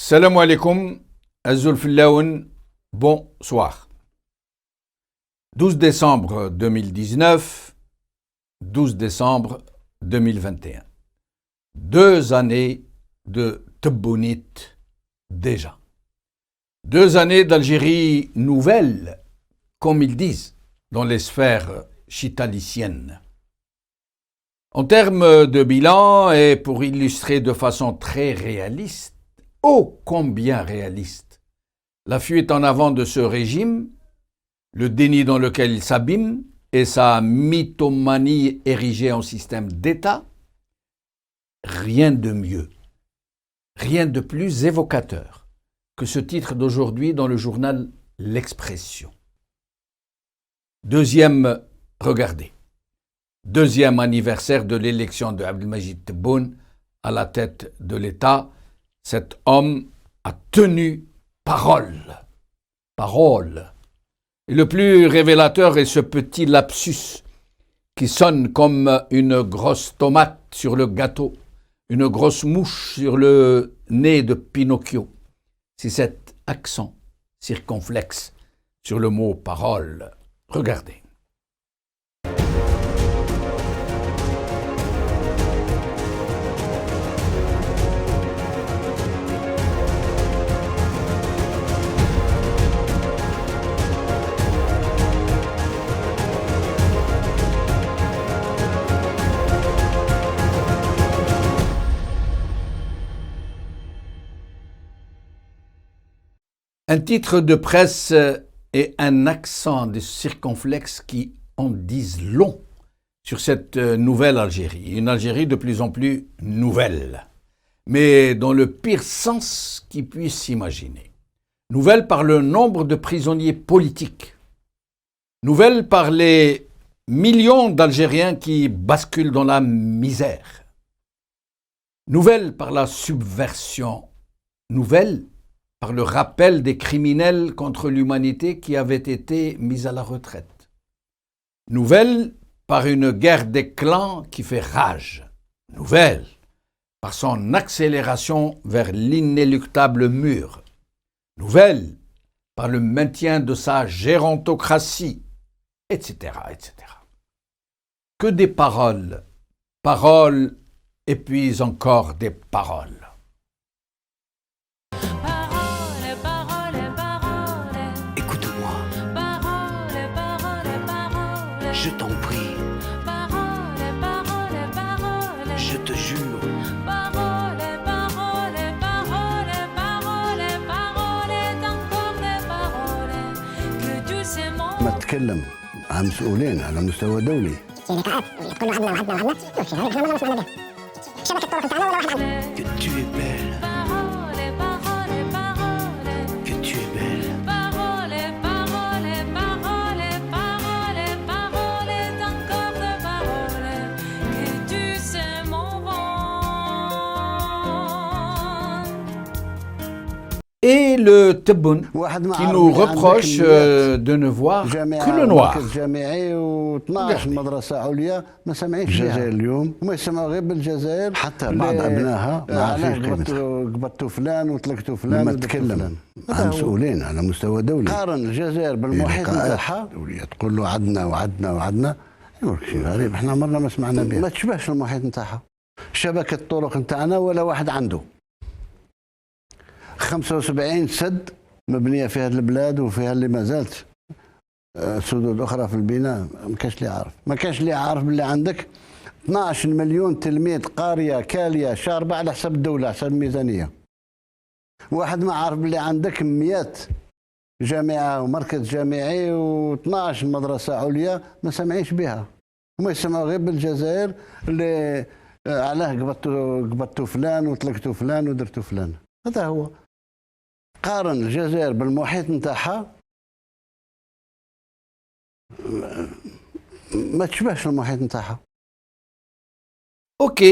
Salam alaikum, Azul Fillaoun, bonsoir. 12 décembre 2019, 12 décembre 2021. 2 années de Tebbounit déjà. 2 années d'Algérie nouvelle, comme ils disent, dans les sphères chitaliciennes. En termes de bilan, et pour illustrer de façon très réaliste, ô combien réaliste, la fuite en avant de ce régime, le déni dans lequel il s'abîme et sa mythomanie érigée en système d'État, rien de mieux, rien de plus évocateur que ce titre d'aujourd'hui dans le journal L'Expression. Regardez, 2e anniversaire de l'élection de Abdelmajid Tebboune à la tête de l'État. Cet homme a tenu parole. Et le plus révélateur est ce petit lapsus qui sonne comme une grosse tomate sur le gâteau, une grosse mouche sur le nez de Pinocchio. C'est cet accent circonflexe sur le mot parole. Regardez. Un titre de presse et un accent de circonflexe qui en disent long sur cette nouvelle Algérie. Une Algérie de plus en plus nouvelle, mais dans le pire sens qu'il puisse s'imaginer. Nouvelle par le nombre de prisonniers politiques. Nouvelle par les millions d'Algériens qui basculent dans la misère. Nouvelle par la subversion. Nouvelle par le rappel des criminels contre l'humanité qui avaient été mis à la retraite. Nouvelle par une guerre des clans qui fait rage. Nouvelle par son accélération vers l'inéluctable mur. Nouvelle par le maintien de sa gérontocratie, etc., etc. Que des paroles, paroles et puis encore des paroles. Je t'en prie. Parole, parole, parole. Je te jure. Parole, parole, parole, parole, parole, encore des paroles. Que doucement. ما تتكلم عن مسؤولين على مستوى دولي. في لقاءات تقول عندنا شبكة طرق بتاعنا ولا واحد Que tu es belle. Parole, parole, parole. Que tu es belle. Parole, parole, parole, parole, parole, encore des paroles. Que tu sais mon Et le Tebboune qui nous reproche de ne voir que le noir. جامعي و12 مدرسة عليا ما سمعيش الجزائر اليوم وما يسمعوا غير بالجزائر حتى بعض أبنائها ما عارفين قيمتها قبضتوا فلان وطلقتوا فلان لما تتكلم عن مسؤولين على مستوى دولي قارن الجزائر بالمحيط نتاعها تقول له عدنا وعدنا وعدنا يقول لك شيء غريب احنا عمرنا ما سمعنا بها ما تشبهش المحيط نتاعها شبكة الطرق نتاعنا ولا واحد عنده 75 سد مبنية في هذه البلاد وفيها اللي ما زالت سدود أخرى في البناء ما كانش اللي عارف باللي عندك 12 مليون تلميذ قارية كالية شاربة على حساب الدولة على حساب الميزانية واحد ما عارف باللي عندك 100 جامعة ومركز جامعي و12 مدرسة عليا ما سمعيش بها هما يسمعوا غير بالجزائر اللي علاه قبضتوا فلان وطلقتوا فلان ودرتوا فلان هذا هو قارن الجزائر بالمحيط نتاعها ما تشبهش المحيط نتاعها. Ok,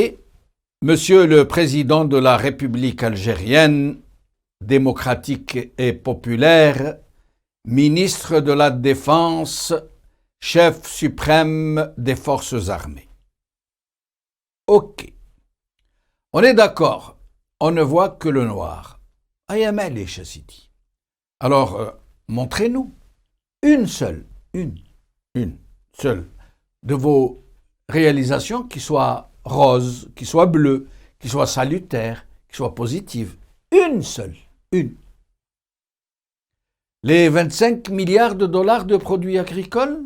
Monsieur le Président de la République algérienne, démocratique et populaire, ministre de la Défense, chef suprême des forces armées. Ok, on est d'accord, on ne voit que le noir. Aya Ma'lesh, Sidi. Alors, montrez-nous une seule de vos réalisations qui soit rose, qui soit bleue, qui soit salutaire, qui soit positive. Une seule, une. Les 25 milliards de dollars de produits agricoles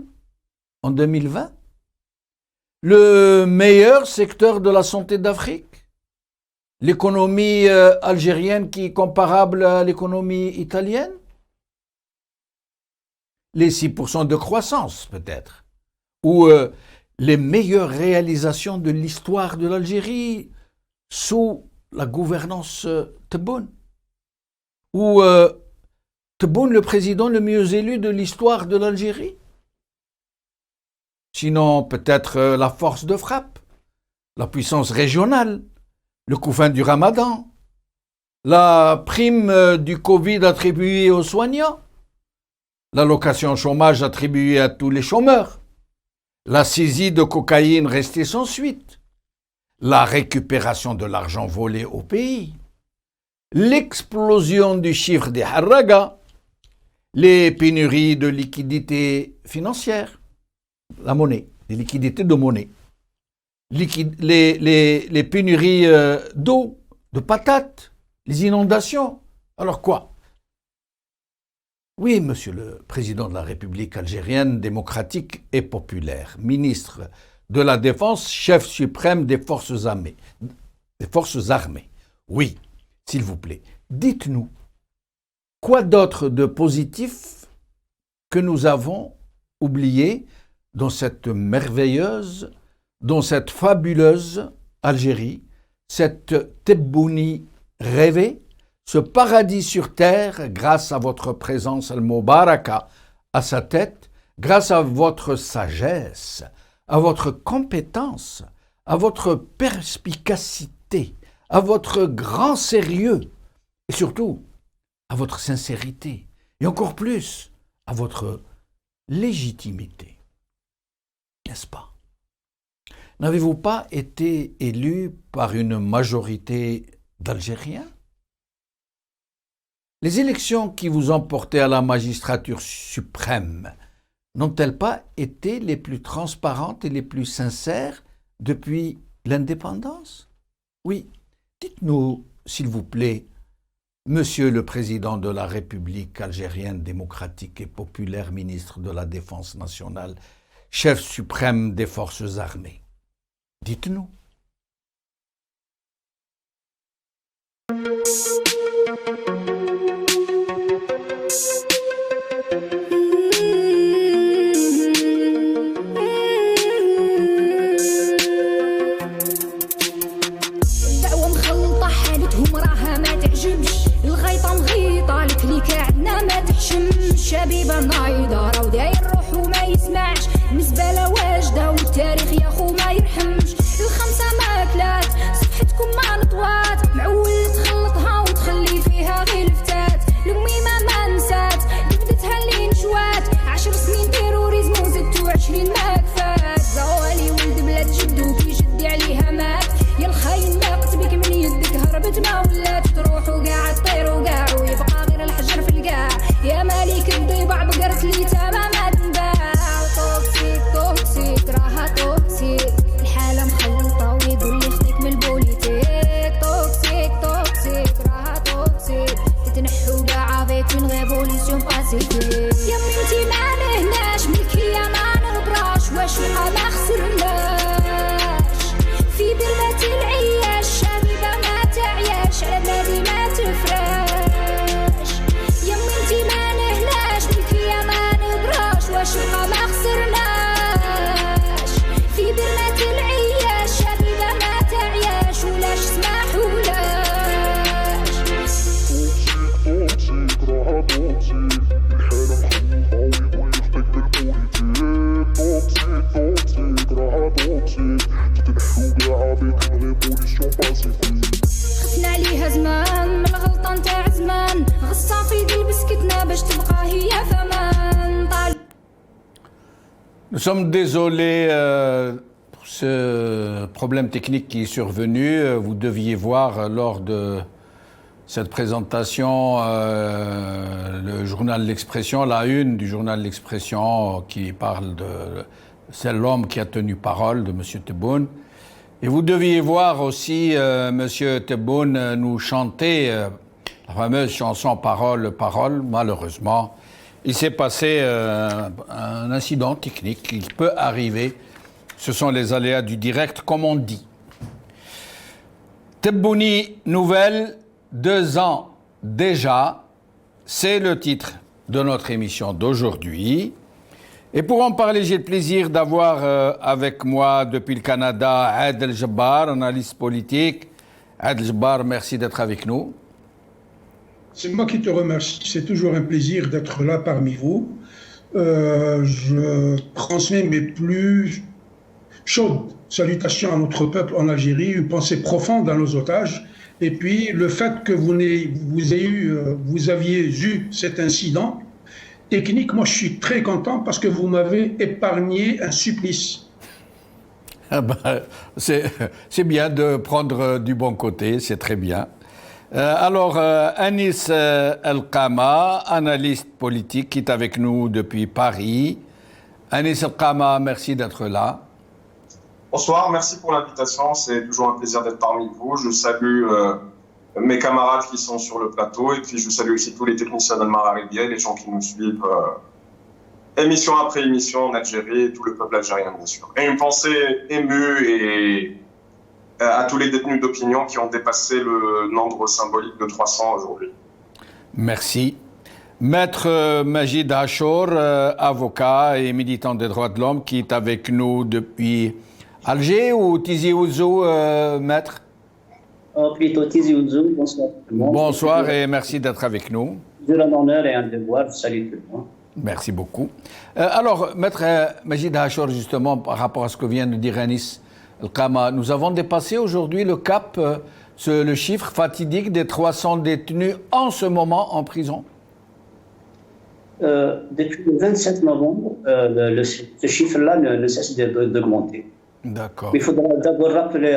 en 2020, le meilleur secteur de la santé d'Afrique, l'économie algérienne qui est comparable à l'économie italienne, les 6% de croissance peut-être, ou les meilleures réalisations de l'histoire de l'Algérie sous la gouvernance Tebboune, ou Tebboune le président le mieux élu de l'histoire de l'Algérie. Sinon peut-être la force de frappe, la puissance régionale, le couffin du Ramadan, la prime du Covid attribuée aux soignants, l'allocation chômage attribuée à tous les chômeurs, la saisie de cocaïne restée sans suite, la récupération de l'argent volé au pays, l'explosion du chiffre des harragas, les pénuries de liquidités financières, la monnaie, les liquidités de monnaie, les pénuries d'eau, de patates, les inondations. Alors quoi? Oui, monsieur le président de la République algérienne démocratique et populaire, ministre de la Défense, chef suprême des forces armées. Oui, s'il vous plaît, dites-nous, quoi d'autre de positif que nous avons oublié dans cette merveilleuse, dans cette fabuleuse Algérie, cette Tebbouni rêvée, ce paradis sur terre, grâce à votre présence al-Mubaraka à sa tête, grâce à votre sagesse, à votre compétence, à votre perspicacité, à votre grand sérieux, et surtout à votre sincérité, et encore plus à votre légitimité. N'est-ce pas? N'avez-vous pas été élu par une majorité d'Algériens? Les élections qui vous ont porté à la magistrature suprême n'ont-elles pas été les plus transparentes et les plus sincères depuis l'indépendance? Oui, dites-nous, s'il vous plaît, Monsieur le Président de la République algérienne démocratique et populaire, ministre de la Défense nationale, chef suprême des forces armées, dites-nous. شبيبة نايضة راو داير روحو ما يسمعش المزبلة واجدة والتاريخ يا خو ما يرحمش الخمسة ماكلات صفحتكم ما نطوات معول تخلطها وتخلي فيها غير الفتات الأميمة ما نسات بدتها اللي نشوات 10 سنين تيروريزم وزدتو 20 ما كفات زوالي ولد بلاد جدو كي جدي عليها مات يا الخاين ما قتبك من يدك هربت ما ولات تروح وقاع تطير وقاع ويبقى غير الحجر في القاع يا مالك الضيبع بقرت لي تماما تنباع توكسيك توكسيك راها توكسيك الحالة مخلطة ويقول لي خديك من البوليتيك توكسيك توكسيك راها توكسيك تتنحو قاع فيك من غير بوليسيون باسيفيك يا بنتي ما نهناش ملكية ما نهضراش واش ما خسرناش في بلدة العياش شبيبة ما تعياش على بلادي ما تفراش يا بنتي ما نهناش ملكية ما نهضراش واش ما خسرناش في بلدة العياش شبيبة ما تعياش ولاش سماح ولاش توكسيك راها توكسيك الحالة مخلطة ويقول يخطيك بالبوليتيك توكسيك راها توكسيك تتنحو قاع بيك من غير بوليسيون باسيفيك خفنا عليها زمان من الغلطة نتاع زمان غصة في قلب سكتنا باش تبقى هي ثمان Nous sommes désolés pour ce problème technique qui est survenu. Vous deviez voir lors de cette présentation, le journal L'Expression, la une du journal L'Expression qui parle de c'est l'homme qui a tenu parole de M. Tebboune. Et vous deviez voir aussi M. Tebboune nous chanter la fameuse chanson Parole, Parole. Malheureusement, il s'est passé un incident technique qui peut arriver. Ce sont les aléas du direct, comme on dit. Tebbouni nouvelle, 2 ans déjà, c'est le titre de notre émission d'aujourd'hui. Et pour en parler, j'ai le plaisir d'avoir avec moi depuis le Canada Adel Jabbar, analyste politique. Adel Jabbar, merci d'être avec nous. C'est moi qui te remercie. C'est toujours un plaisir d'être là parmi vous. Je transmets mes plus chaudes salutations à notre peuple en Algérie, une pensée profonde à nos otages. Et puis le fait que vous aviez eu cet incident technique, moi je suis très content parce que vous m'avez épargné un supplice. Ah ben, c'est bien de prendre du bon côté, c'est très bien. Alors, Anis El-Qama, analyste politique, qui est avec nous depuis Paris. Anis El-Qama, merci d'être là. Bonsoir, merci pour l'invitation, c'est toujours un plaisir d'être parmi vous. Je salue mes camarades qui sont sur le plateau et puis je salue aussi tous les techniciens d'Al-Mararibia, les gens qui nous suivent émission après émission en Algérie et tout le peuple algérien bien sûr. Et une pensée émue et à tous les détenus d'opinion qui ont dépassé le nombre symbolique de 300 aujourd'hui. Merci. Maître Majid Hachour, avocat et militant des droits de l'homme, qui est avec nous depuis Alger ou Tizi Ouzou, maître? Plutôt Tizi Ouzou, bonsoir. Bonsoir et merci d'être avec nous. J'ai un honneur et un devoir de saluer tout le monde. Merci beaucoup. Alors, maître Majid Hachour, justement, par rapport à ce que vient de dire Anis El-Qama, nous avons dépassé aujourd'hui le cap, le chiffre fatidique des 300 détenus en ce moment en prison. Depuis le 27 novembre, ce chiffre-là ne cesse d'augmenter. D'accord. Il faudra d'abord rappeler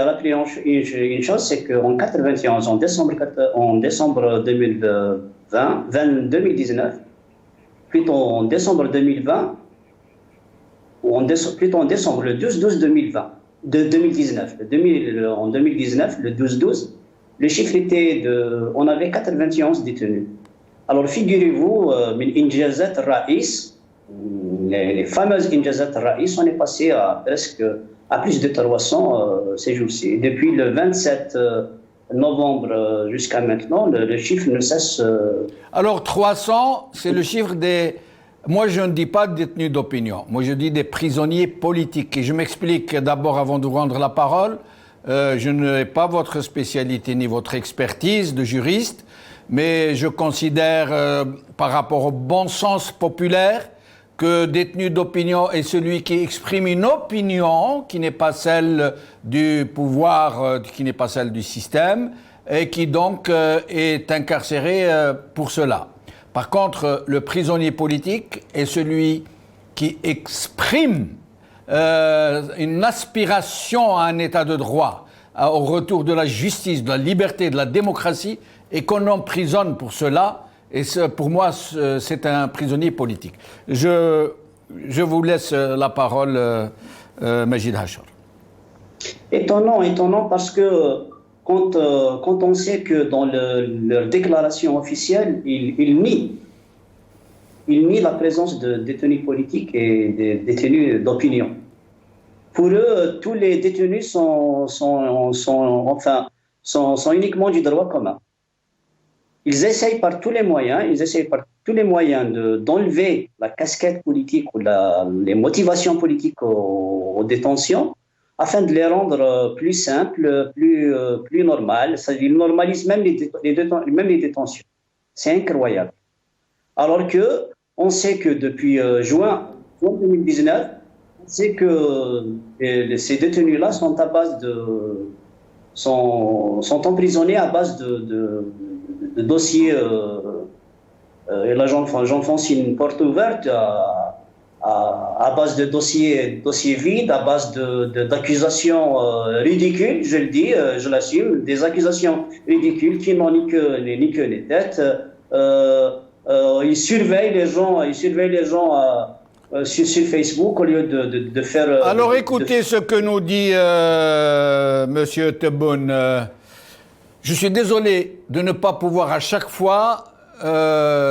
une chose, c'est qu'en 91, en décembre 2019, plutôt en décembre 2020, plutôt en décembre, le 12-12-2020, de 2019. En 2019, le 12-12, le chiffre était on avait 91 détenus. Alors figurez-vous, les fameuses Injazat Raïs, on est passé à plus de 300 ces jours-ci. Depuis le 27 novembre jusqu'à maintenant, le chiffre ne cesse... Alors 300, c'est le chiffre des... Moi, je ne dis pas détenus d'opinion. Moi, je dis des prisonniers politiques. Et je m'explique d'abord avant de vous rendre la parole. Je n'ai pas votre spécialité ni votre expertise de juriste, mais je considère, par rapport au bon sens populaire, que détenu d'opinion est celui qui exprime une opinion qui n'est pas celle du pouvoir, qui n'est pas celle du système, et qui donc est incarcéré pour cela. Par contre, le prisonnier politique est celui qui exprime une aspiration à un état de droit, au retour de la justice, de la liberté, de la démocratie, et qu'on emprisonne pour cela. Et pour moi, c'est un prisonnier politique. Je vous laisse la parole, Majid Hachour. Étonnant parce que quand on sait que dans leur déclaration officielle, ils nient la présence de détenus politiques et de détenus d'opinion. Pour eux, tous les détenus sont uniquement du droit commun. Ils essayent par tous les moyens, d'enlever la casquette politique ou les motivations politiques aux détentions, afin de les rendre plus simples, plus normales. Ils normalisent même les détentions. C'est incroyable. Alors que on sait que depuis juin 2019, on sait que ces détenus-là sont emprisonnés à base de dossiers. Et là, j'enfonce une porte ouverte à base de dossiers vides, à base d'accusations ridicules, je le dis, je l'assume, des accusations ridicules qui n'ont ni queue ni tête. Ils surveillent les gens sur Facebook au lieu de faire... Alors écoutez ce que nous dit Monsieur Tebboune. Je suis désolé de ne pas pouvoir à chaque fois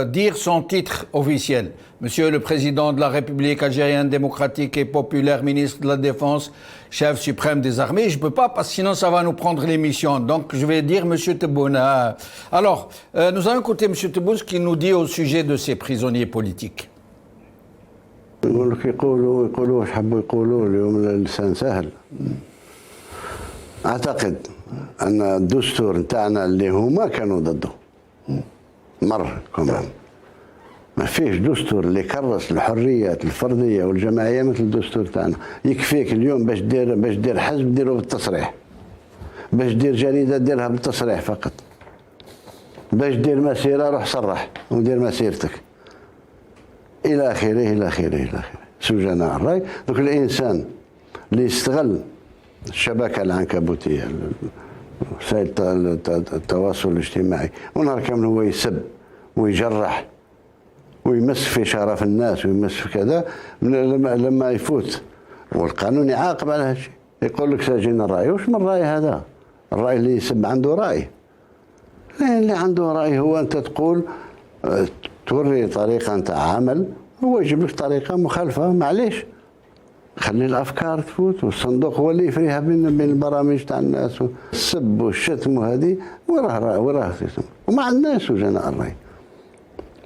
dire son titre officiel. Monsieur le Président de la République algérienne démocratique et populaire, ministre de la Défense, chef suprême des armées. Je ne peux pas parce que sinon ça va nous prendre l'émission. Donc je vais dire Monsieur Tebboune. Alors, nous allons écouter Monsieur Tebboune ce qu'il nous dit au sujet de ces prisonniers politiques. يقول لك يقولوا واش حبوا يقولوا اليوم اللسان سهل. اعتقد ان الدستور نتاعنا اللي هما كانوا ضده مره كمان ما فيش دستور اللي كرس الحريات الفرديه والجماعيه مثل الدستور تاعنا. يكفيك اليوم باش دير حزب ديره بالتصريح، باش دير جريده ديرها بالتصريح فقط، باش دير مسيره روح صرح ودير مسيرتك إلى آخره إلى آخره إلى آخره. سجناء الرأي. دوك الإنسان اللي يستغل الشبكة العنكبوتية وسائل التواصل الاجتماعي ونهار كامل هو يسب ويجرح ويمس في شرف الناس ويمس في كذا، لما يفوت والقانون يعاقب على هالشيء يقول لك سجن الرأي. وش من رأي هذا؟ الرأي اللي يسب عنده رأي. اللي عنده رأي هو أنت تقول توري طريقة نتاع عمل، هو يجيب لك طريقة مخالفة، معليش خلي الأفكار تفوت والصندوق هو اللي يفريها بين البرامج تاع الناس. السب والشتم وهذه وراه سيستم. وما عندناش سجناء الرأي،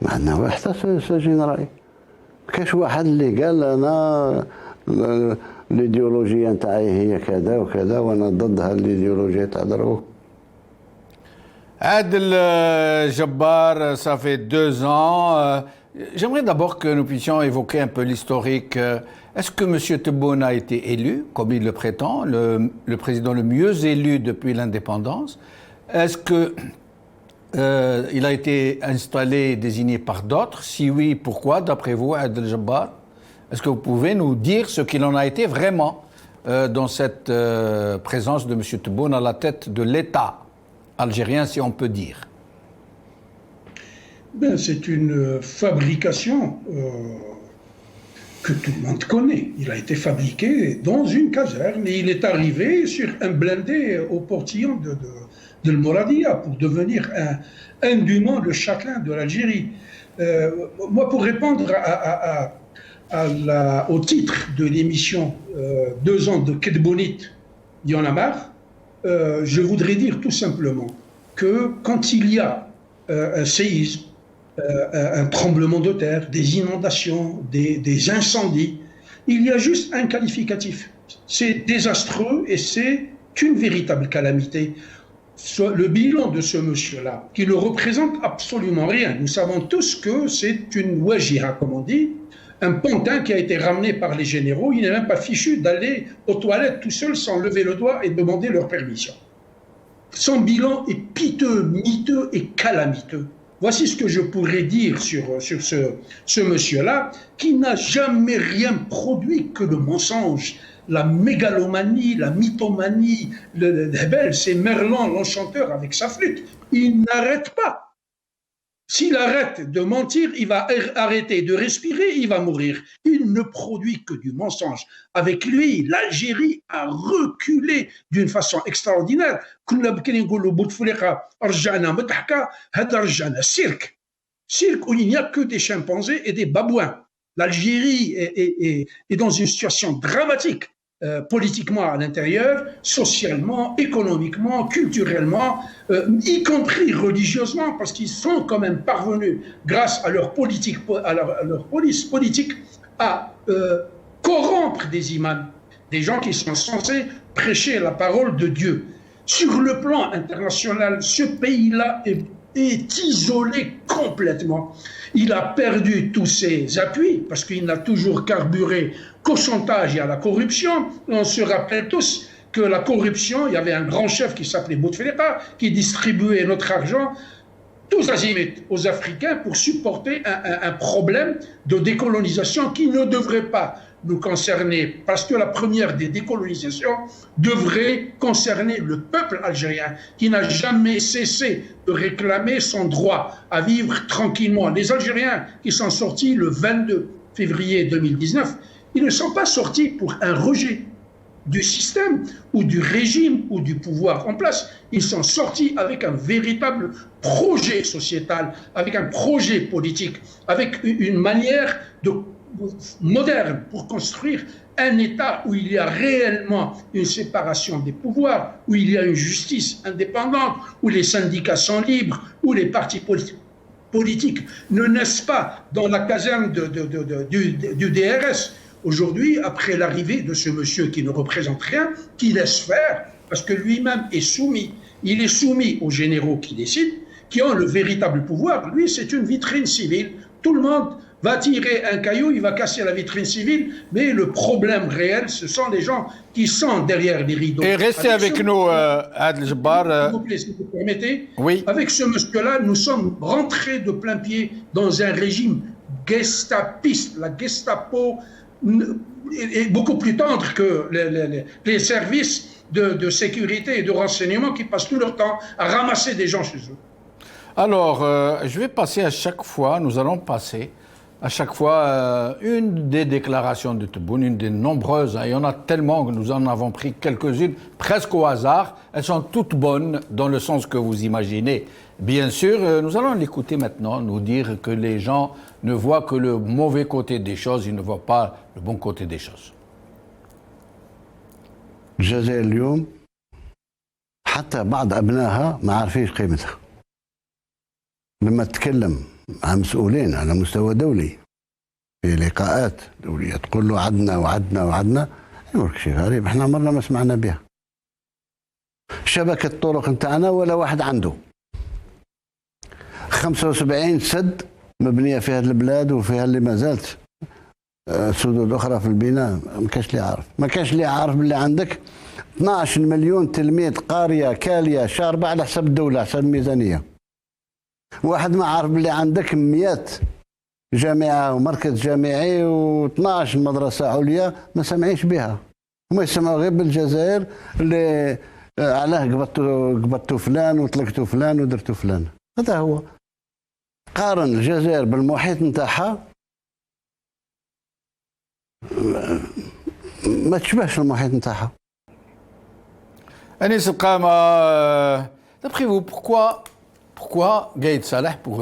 ما عندنا واحد سجين رأي. كاش واحد اللي قال أنا الإيديولوجيا نتاعي هي كذا وكذا وأنا ضدها الإيديولوجيا تاع دروك. Adel Jabbar, ça fait 2 ans. J'aimerais d'abord que nous puissions évoquer un peu l'historique. Est-ce que M. Tebboune a été élu, comme il le prétend, le président le mieux élu depuis l'indépendance? Est-ce qu'il a été installé et désigné par d'autres? Si oui, pourquoi, d'après vous, Adel Jabbar? Est-ce que vous pouvez nous dire ce qu'il en a été vraiment dans cette présence de M. Tebboune à la tête de l'État algérien, si on peut dire? C'est une fabrication que tout le monde connaît. Il a été fabriqué dans une caserne et il est arrivé sur un blindé au portillon de Mouradia pour devenir indûment le châtelain de l'Algérie. Moi, pour répondre au titre de l'émission 2 ans de Kedbounite, il y en a marre. Je voudrais dire tout simplement que quand il y a un séisme, un tremblement de terre, des inondations, des incendies, il y a juste un qualificatif. C'est désastreux et c'est une véritable calamité. Le bilan de ce monsieur-là, qui ne représente absolument rien, nous savons tous que c'est une wajira, comme on dit, un pantin qui a été ramené par les généraux. Il n'est même pas fichu d'aller aux toilettes tout seul sans lever le doigt et demander leur permission. Son bilan est piteux, miteux et calamiteux. Voici ce que je pourrais dire sur ce monsieur-là, qui n'a jamais rien produit que le mensonge, la mégalomanie, la mythomanie, c'est Merlin l'enchanteur avec sa flûte. Il n'arrête pas. S'il arrête de mentir, il va arrêter de respirer, il va mourir. Il ne produit que du mensonge. Avec lui, l'Algérie a reculé d'une façon extraordinaire. Cirque où il n'y a que des chimpanzés et des babouins. L'Algérie est dans une situation dramatique. Politiquement à l'intérieur, socialement, économiquement, culturellement, y compris religieusement, parce qu'ils sont quand même parvenus, grâce à leur politique, à leur police politique, à corrompre des imams, des gens qui sont censés prêcher la parole de Dieu. Sur le plan international, ce pays-là est isolé complètement. Il a perdu tous ses appuis parce qu'il n'a toujours carburé qu'au chantage et à la corruption. On se rappelle tous que la corruption, il y avait un grand chef qui s'appelait Bouteflika qui distribuait notre argent tous azimuts aux Africains pour supporter un problème de décolonisation qui ne devrait pas nous concerner, parce que la première des décolonisations devrait concerner le peuple algérien qui n'a jamais cessé de réclamer son droit à vivre tranquillement. Les Algériens qui sont sortis le 22 février 2019, ils ne sont pas sortis pour un rejet du système ou du régime ou du pouvoir en place. Ils sont sortis avec un véritable projet sociétal, avec un projet politique, avec une manière moderne pour construire un État où il y a réellement une séparation des pouvoirs, où il y a une justice indépendante, où les syndicats sont libres, où les partis politiques ne naissent pas dans la caserne du DRS. Aujourd'hui, après l'arrivée de ce monsieur qui ne représente rien, qui laisse faire, parce que lui-même est soumis, il est soumis aux généraux qui décident, qui ont le véritable pouvoir. Lui, c'est une vitrine civile. Tout le monde va tirer un caillou, il va casser la vitrine civile, mais le problème réel, ce sont les gens qui sont derrière les rideaux. Et restez avec nous, Adel Jabbar. S'il vous plaît, si vous permettez. Oui. Avec ce monsieur-là, nous sommes rentrés de plein pied dans un régime gestapiste. La Gestapo est beaucoup plus tendre que les services de sécurité et de renseignement qui passent tout leur temps à ramasser des gens chez eux. Alors, je vais passer à chaque fois, nous allons passer à chaque fois une des déclarations de Tebboune, une des nombreuses. Il y en a tellement que nous en avons pris quelques-unes, presque au hasard. Elles sont toutes bonnes dans le sens que vous imaginez. Bien sûr, nous allons l'écouter maintenant, nous dire que les gens ne voient que le mauvais côté des choses, ils ne voient pas le bon côté des choses. الجزائر اليوم حتى بعض أبنائها ما عارفينش قيمتها. لما تتكلم مع مسؤولين على مستوى دولي في لقاءات دولية تقول له عدنا وعدنا وعدنا، يقول لك شيء غريب، احنا عمرنا ما سمعنا بها. شبكة الطرق نتاعنا ولا واحد عنده. 75 سد مبنية في هذه البلاد وفيها اللي ما زالت سدود أخرى في البناء، ما كاش اللي عارف، ما كاش اللي عارف باللي عندك 12 مليون تلميذ قارية كالية شاربة على حساب الدولة، على حساب الميزانية. واحد ما عارف باللي عندك 100 جامعة ومركز جامعي و12 مدرسة عليا ما سمعيش بها. هما يسمعوا غير بالجزائر اللي علاه قبضتوا فلان وطلقتوا فلان ودرتوا فلان. هذا هو. قارن الجزائر بالمحيط نتاعها ما تشبهش المحيط نتاعها. Anis Elkama, d'après vous, pourquoi Gaïd Salah, pour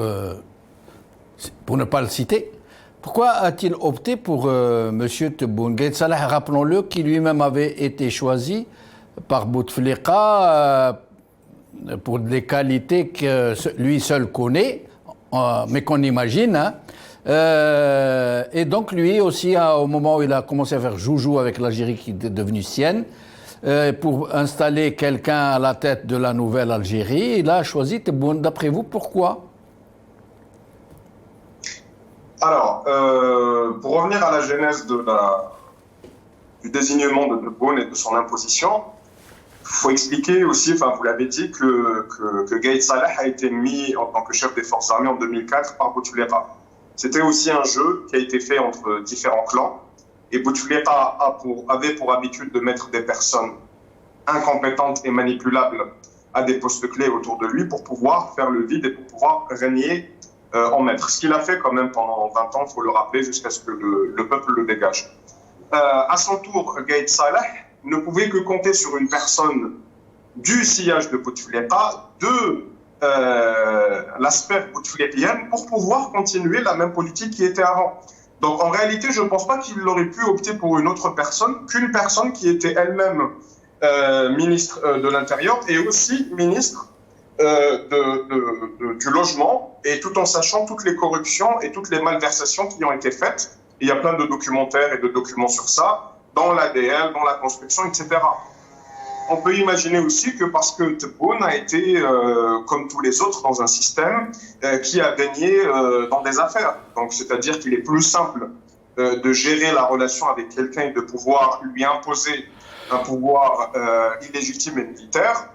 ne pas le citer, pourquoi a-t-il opté pour M. Tebboune? Gaïd Salah, rappelons-le, qui lui-même avait été choisi par Bouteflika pour des qualités que lui seul connaît, mais qu'on imagine. Hein. Et donc lui aussi, au moment où il a commencé à faire joujou avec l'Algérie qui est devenue sienne, pour installer quelqu'un à la tête de la nouvelle Algérie, il a choisi Tebboune. D'après vous, pourquoi? Alors, pour revenir à la genèse du désignement de Tebboune et de son imposition, il faut expliquer aussi, enfin vous l'avez dit, que Gaïd Salah a été mis en tant que chef des forces armées en 2004 par Bouteflika. C'était aussi un jeu qui a été fait entre différents clans. Et Bouteflika avait pour habitude de mettre des personnes incompétentes et manipulables à des postes clés autour de lui pour pouvoir faire le vide et pour pouvoir régner en maître. Ce qu'il a fait quand même pendant 20 ans, il faut le rappeler, jusqu'à ce que le peuple le dégage. À son tour, Gaïd Salah ne pouvait que compter sur une personne du sillage de Bouteflika, de l'aspect bouteflikien, pour pouvoir continuer la même politique qui était avant. Donc en réalité, je ne pense pas qu'il aurait pu opter pour une autre personne qu'une personne qui était elle-même ministre de l'Intérieur et aussi ministre du Logement, et tout en sachant toutes les corruptions et toutes les malversations qui ont été faites. Il y a plein de documentaires et de documents sur ça, dans l'ADL, dans la construction, etc. On peut imaginer aussi que parce que Tebboune a été, comme tous les autres, dans un système qui a baigné dans des affaires. Donc, c'est-à-dire qu'il est plus simple de gérer la relation avec quelqu'un et de pouvoir lui imposer un pouvoir illégitime et militaire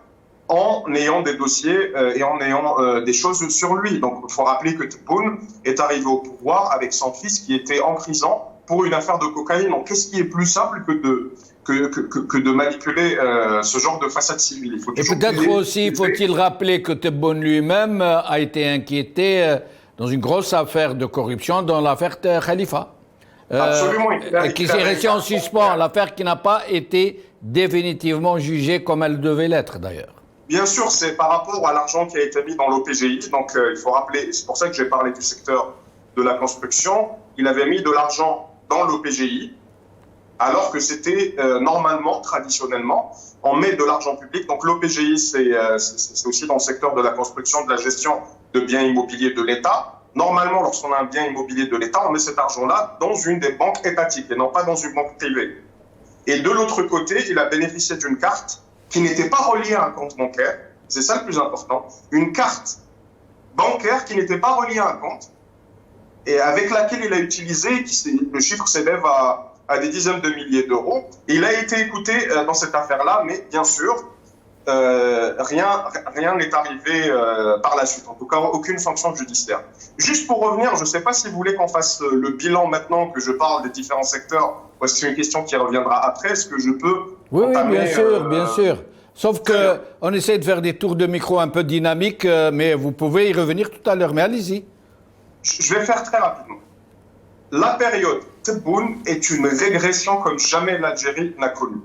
en ayant des dossiers et en ayant des choses sur lui. Donc il faut rappeler que Tebboune est arrivé au pouvoir avec son fils qui était en prison pour une affaire de cocaïne. Donc qu'est-ce qui est plus simple que de manipuler ce genre de façade civile? Et peut-être aussi faut-il rappeler que Tebboune lui-même a été inquiété dans une grosse affaire de corruption, dans l'affaire Khalifa. Absolument. Qui s'est restée en suspens, l'affaire qui n'a pas été définitivement jugée comme elle devait l'être d'ailleurs. Bien sûr, c'est par rapport à l'argent qui a été mis dans l'OPGI. Donc il faut rappeler, c'est pour ça que j'ai parlé du secteur de la construction. Il avait mis de l'argent dans l'OPGI, alors que c'était normalement, traditionnellement, on met de l'argent public. Donc l'OPGI, c'est aussi dans le secteur de la construction, de la gestion de biens immobiliers de l'État. Normalement, lorsqu'on a un bien immobilier de l'État, on met cet argent-là dans une des banques étatiques et non pas dans une banque privée. Et de l'autre côté, il a bénéficié d'une carte qui n'était pas reliée à un compte bancaire. C'est ça le plus important. Une carte bancaire qui n'était pas reliée à un compte et avec laquelle il a utilisé, le chiffre s'élève à des dizaines de milliers d'euros. Et il a été écouté dans cette affaire-là, mais bien sûr, rien n'est arrivé par la suite. En tout cas, aucune sanction judiciaire. Juste pour revenir, je ne sais pas si vous voulez qu'on fasse le bilan maintenant que je parle des différents secteurs, ou est-ce que c'est une question qui reviendra après? Est-ce que je peux Oui, entamer, bien sûr. Sauf qu'on essaie de faire des tours de micro un peu dynamiques, mais vous pouvez y revenir tout à l'heure. Mais allez-y. Je vais faire très rapidement. La période Tebboune est une régression comme jamais l'Algérie n'a connue.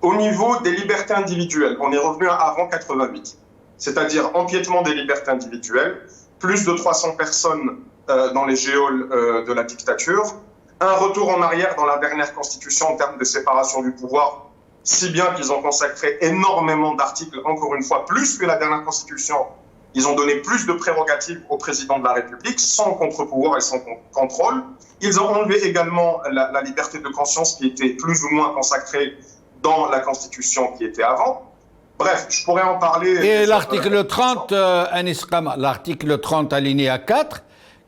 Au niveau des libertés individuelles, on est revenu à avant 88, c'est-à-dire empiètement des libertés individuelles, plus de 300 personnes dans les geôles de la dictature, un retour en arrière dans la dernière constitution en termes de séparation du pouvoir, si bien qu'ils ont consacré énormément d'articles, encore une fois, plus que la dernière constitution. Ils ont donné plus de prérogatives au président de la République, sans contre-pouvoir et sans contrôle. Ils ont enlevé également la liberté de conscience qui était plus ou moins consacrée dans la Constitution qui était avant. Bref, je pourrais en parler. Et l'article 30, l'article 30 alinéa 4,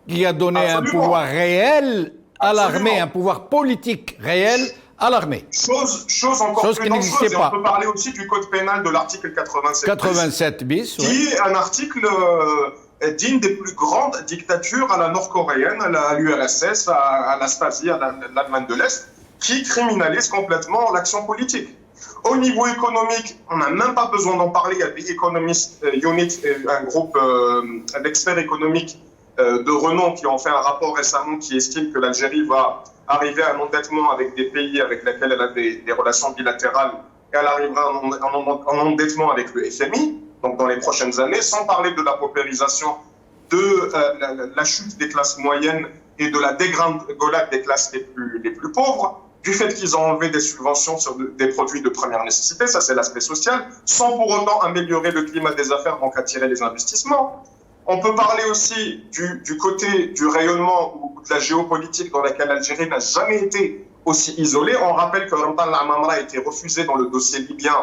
qui a donné Absolument. un pouvoir réel à l'armée, un pouvoir politique réel à l'armée. Chose encore Chose plus qui dangereuse. n'existait Et pas. on peut parler aussi du code pénal de l'article 87. 87 bis, Qui oui. est un article digne des plus grandes dictatures à la nord-coréenne, à l'URSS, à la Stasi, à l'Allemagne de l'Est, qui criminalise complètement l'action politique. Au niveau économique, on n'a même pas besoin d'en parler. Il y a des Economist Unit, un groupe d'experts économiques de renom qui ont fait un rapport récemment qui estime que l'Algérie va arriver à un endettement avec des pays avec lesquels elle a des relations bilatérales et elle arrivera en endettement avec le FMI, donc dans les prochaines années, sans parler de la paupérisation, de la chute des classes moyennes et de la dégringolade des classes les plus pauvres, du fait qu'ils ont enlevé des subventions sur des produits de première nécessité, ça c'est l'aspect social, sans pour autant améliorer le climat des affaires, donc attirer les investissements. On peut parler aussi du côté du rayonnement ou de la géopolitique dans laquelle l'Algérie n'a jamais été aussi isolée. On rappelle que Ramadan al-Amamra a été refusé dans le dossier libyen,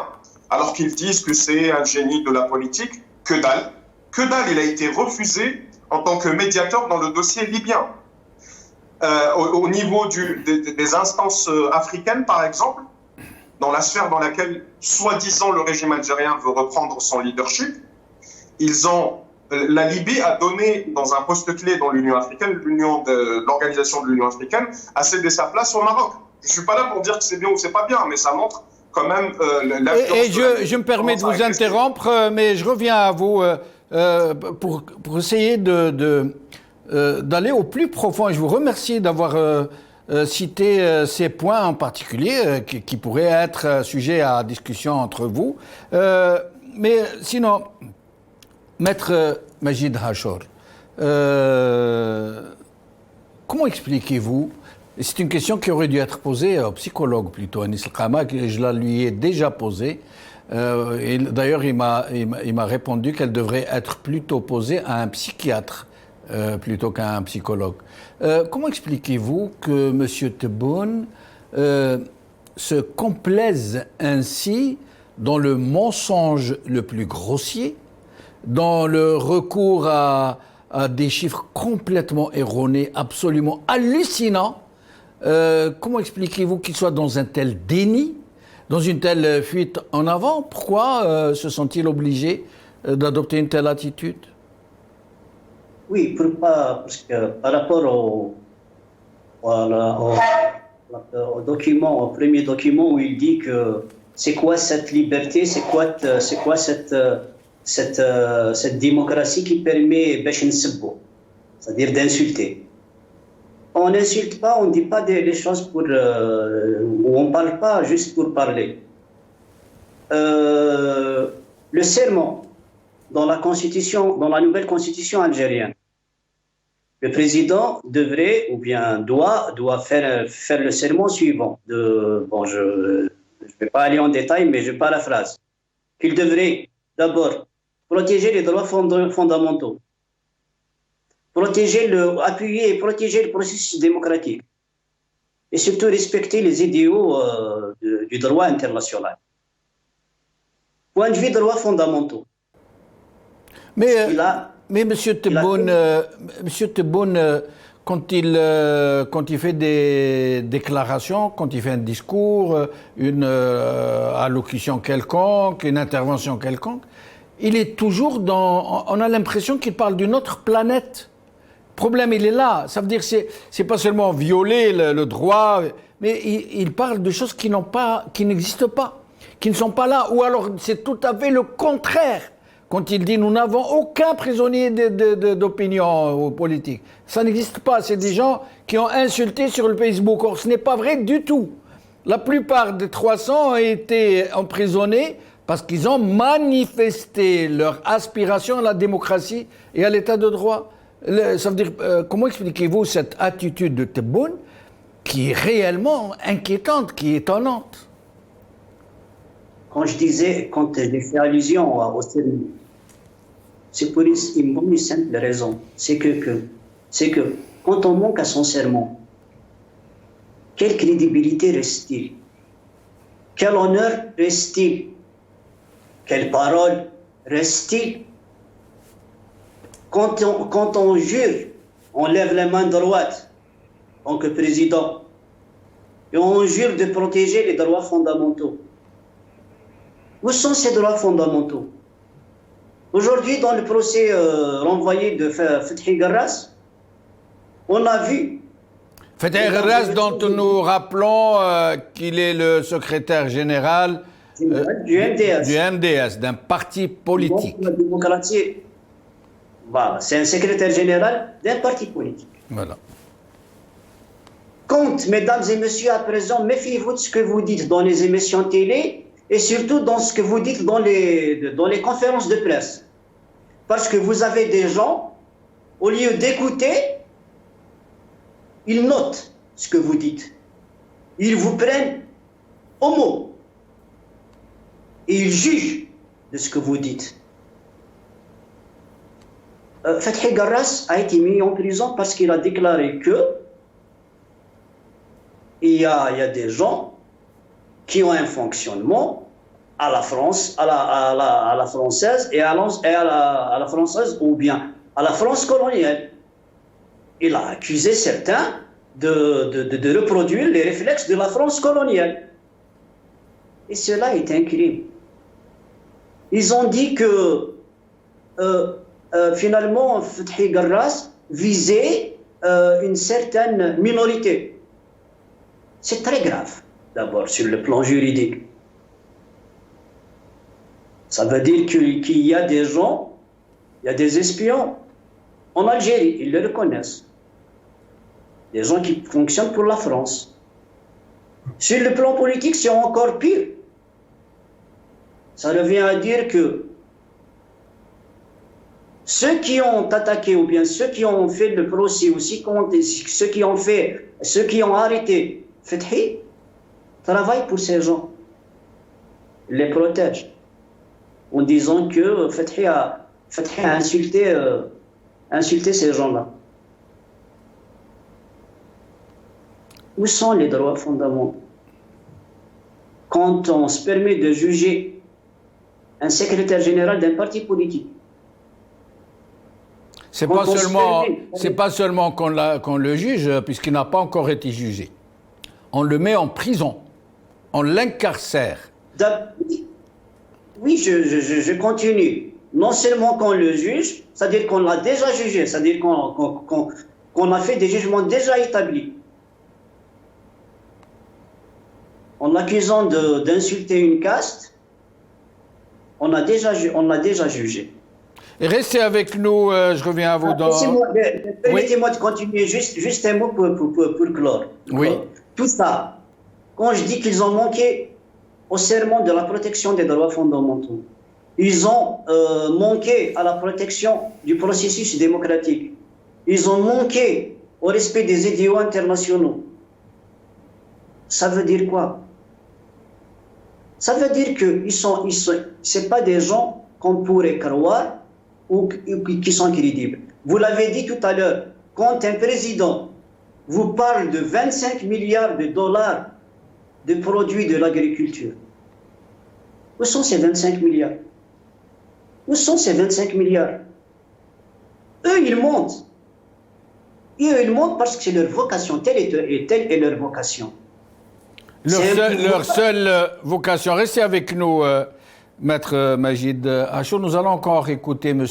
alors qu'ils disent que c'est un génie de la politique. Que dalle. Que dalle, il a été refusé en tant que médiateur dans le dossier libyen. Au niveau des instances africaines, par exemple, dans la sphère dans laquelle, soi-disant, le régime algérien veut reprendre son leadership, la Libye a donné, dans un poste clé dans l'Union africaine, l'organisation de l'Union africaine, a cédé sa place au Maroc. Je ne suis pas là pour dire que c'est bien ou c'est pas bien, mais ça montre quand même l'influence. Et je me permets de vous interrompre, mais je reviens à vous pour essayer d'aller au plus profond. Et je vous remercie d'avoir cité ces points en particulier qui pourraient être sujets à discussion entre vous. Mais sinon, Maître Majid Hachor, comment expliquez-vous, et c'est une question qui aurait dû être posée au psychologue plutôt, Anis El-Khama, que je la lui ai déjà posée, et d'ailleurs il m'a répondu qu'elle devrait être plutôt posée à un psychiatre plutôt qu'à un psychologue. Comment expliquez-vous que M. Tebboune se complaise ainsi dans le mensonge le plus grossier, dans le recours à des chiffres complètement erronés, absolument hallucinants? Comment expliquez-vous qu'il soit dans un tel déni, Dans une telle fuite en avant, pourquoi se sont-ils obligés d'adopter une telle attitude? Oui, parce que par rapport au document, au premier document où il dit que c'est quoi cette liberté, c'est quoi cette démocratie qui permet c'est-à-dire d'insulter. On n'insulte pas, on ne dit pas des choses ou on ne parle pas juste pour parler. Le serment dans la constitution, dans la nouvelle constitution algérienne, le président devrait ou bien doit faire le serment suivant. Je ne vais pas aller en détail, mais je paraphrase. Il devrait d'abord protéger les droits fondamentaux, appuyer et protéger le processus démocratique, et surtout respecter les idéaux du droit international. Point de vue des droits fondamentaux. Mais M. Tebboune, quand il fait des déclarations, quand il fait un discours, une allocution quelconque, une intervention quelconque, il est toujours on a l'impression qu'il parle d'une autre planète. Le problème, il est là. Ça veut dire que c'est pas seulement violer le droit, mais il parle de choses qui n'existent pas, qui ne sont pas là. Ou alors, c'est tout à fait le contraire. Quand il dit « nous n'avons aucun prisonnier d'opinion politique ». Ça n'existe pas. C'est des gens qui ont insulté sur le Facebook. Or, ce n'est pas vrai du tout. La plupart des 300 ont été emprisonnés parce qu'ils ont manifesté leur aspiration à la démocratie et à l'état de droit. Ça veut dire, comment expliquez-vous cette attitude de Tebboune qui est réellement inquiétante, qui est étonnante? Quand j'ai fait allusion au serment, c'est pour une bonne et simple raison. C'est que quand on manque à son serment, quelle crédibilité reste-t-il? Quel honneur reste-t-il? Quelle parole reste-t-il? Quand on jure, on lève la main droite en tant que président et on jure de protéger les droits fondamentaux. Où sont ces droits fondamentaux? Aujourd'hui, dans le procès renvoyé de Fethi Garras, on a vu... Fethi Garras, dont nous rappelons qu'il est le secrétaire général du MDS, d'un parti politique. La démocratie, c'est un secrétaire général d'un parti politique. Voilà. Quand, mesdames et messieurs, à présent, méfiez-vous de ce que vous dites dans les émissions télé et surtout dans ce que vous dites dans les conférences de presse. Parce que vous avez des gens, au lieu d'écouter, ils notent ce que vous dites. Ils vous prennent au mot. Et ils jugent de ce que vous dites. Fethi Garras a été mis en prison parce qu'il a déclaré que il y a des gens qui ont un fonctionnement à la France, à la française et à la française ou bien à la France coloniale. Il a accusé certains de reproduire les réflexes de la France coloniale. Et cela est un crime. Ils ont dit que finalement Fethi Garras visait une certaine minorité. C'est très grave, d'abord, sur le plan juridique. Ça veut dire qu'il y a des gens, il y a des espions en Algérie, ils le reconnaissent. Des gens qui fonctionnent pour la France. Sur le plan politique, c'est encore pire. Ça revient à dire que ceux qui ont attaqué ou bien ceux qui ont fait le procès ou ceux qui ont arrêté Fethi travaillent pour ces gens. Ils les protègent en disant que Fethi a insulté ces gens-là. Où sont les droits fondamentaux? Quand on se permet de juger un secrétaire général d'un parti politique, c'est pas seulement qu'on le juge, puisqu'il n'a pas encore été jugé. On le met en prison, on l'incarcère. Oui, je continue. Non seulement qu'on le juge, c'est-à-dire qu'on l'a déjà jugé, c'est-à-dire qu'on a fait des jugements déjà établis. En accusant d'insulter une caste, on a déjà jugé. Et restez avec nous, je reviens à vous dans... Permettez-moi de continuer, juste un mot pour clore. Oui. Tout ça, quand je dis qu'ils ont manqué au serment de la protection des droits fondamentaux, ils ont manqué à la protection du processus démocratique, ils ont manqué au respect des idéaux internationaux. Ça veut dire quoi? Ça veut dire que c'est pas des gens qu'on pourrait croire ou qui sont crédibles. Vous l'avez dit tout à l'heure, quand un président vous parle de 25 milliards de dollars de produits de l'agriculture, où sont ces 25 milliards? Où sont ces 25 milliards? Eux, ils montent. Eux, ils montent parce que c'est leur vocation. Telle est leur vocation. Leur seule vocation. Restez avec nous, Maître Majid Achour. Nous allons encore écouter M.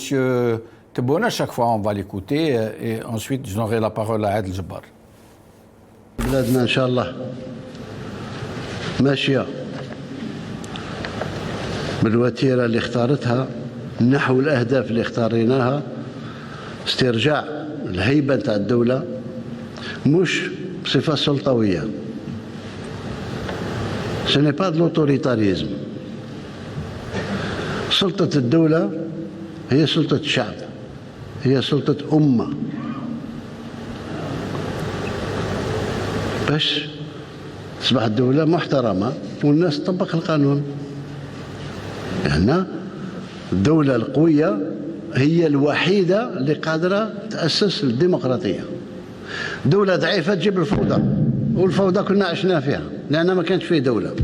Tebboune. À chaque fois, on va l'écouter. Et ensuite, je donnerai la parole à Adel Jabbar. بلادنا إن شاء الله ماشية بالوتيرة اللي اختارتها نحو الأهداف اللي اختاريناها استرجاع الهيبة تاع الدولة مش بصفة سلطوية. Ce n'est pas de l'autoritarisme. سلطة الدولة هي سلطة الشعب، هي سلطة أمة. باش تصبح الدولة محترمة والناس تطبق القانون. لأن الدولة القوية هي الوحيدة اللي قادرة تأسس الديمقراطية. دولة ضعيفة تجيب الفوضى، والفوضى كنا عشنا فيها لأن ما كانش فيه دولة.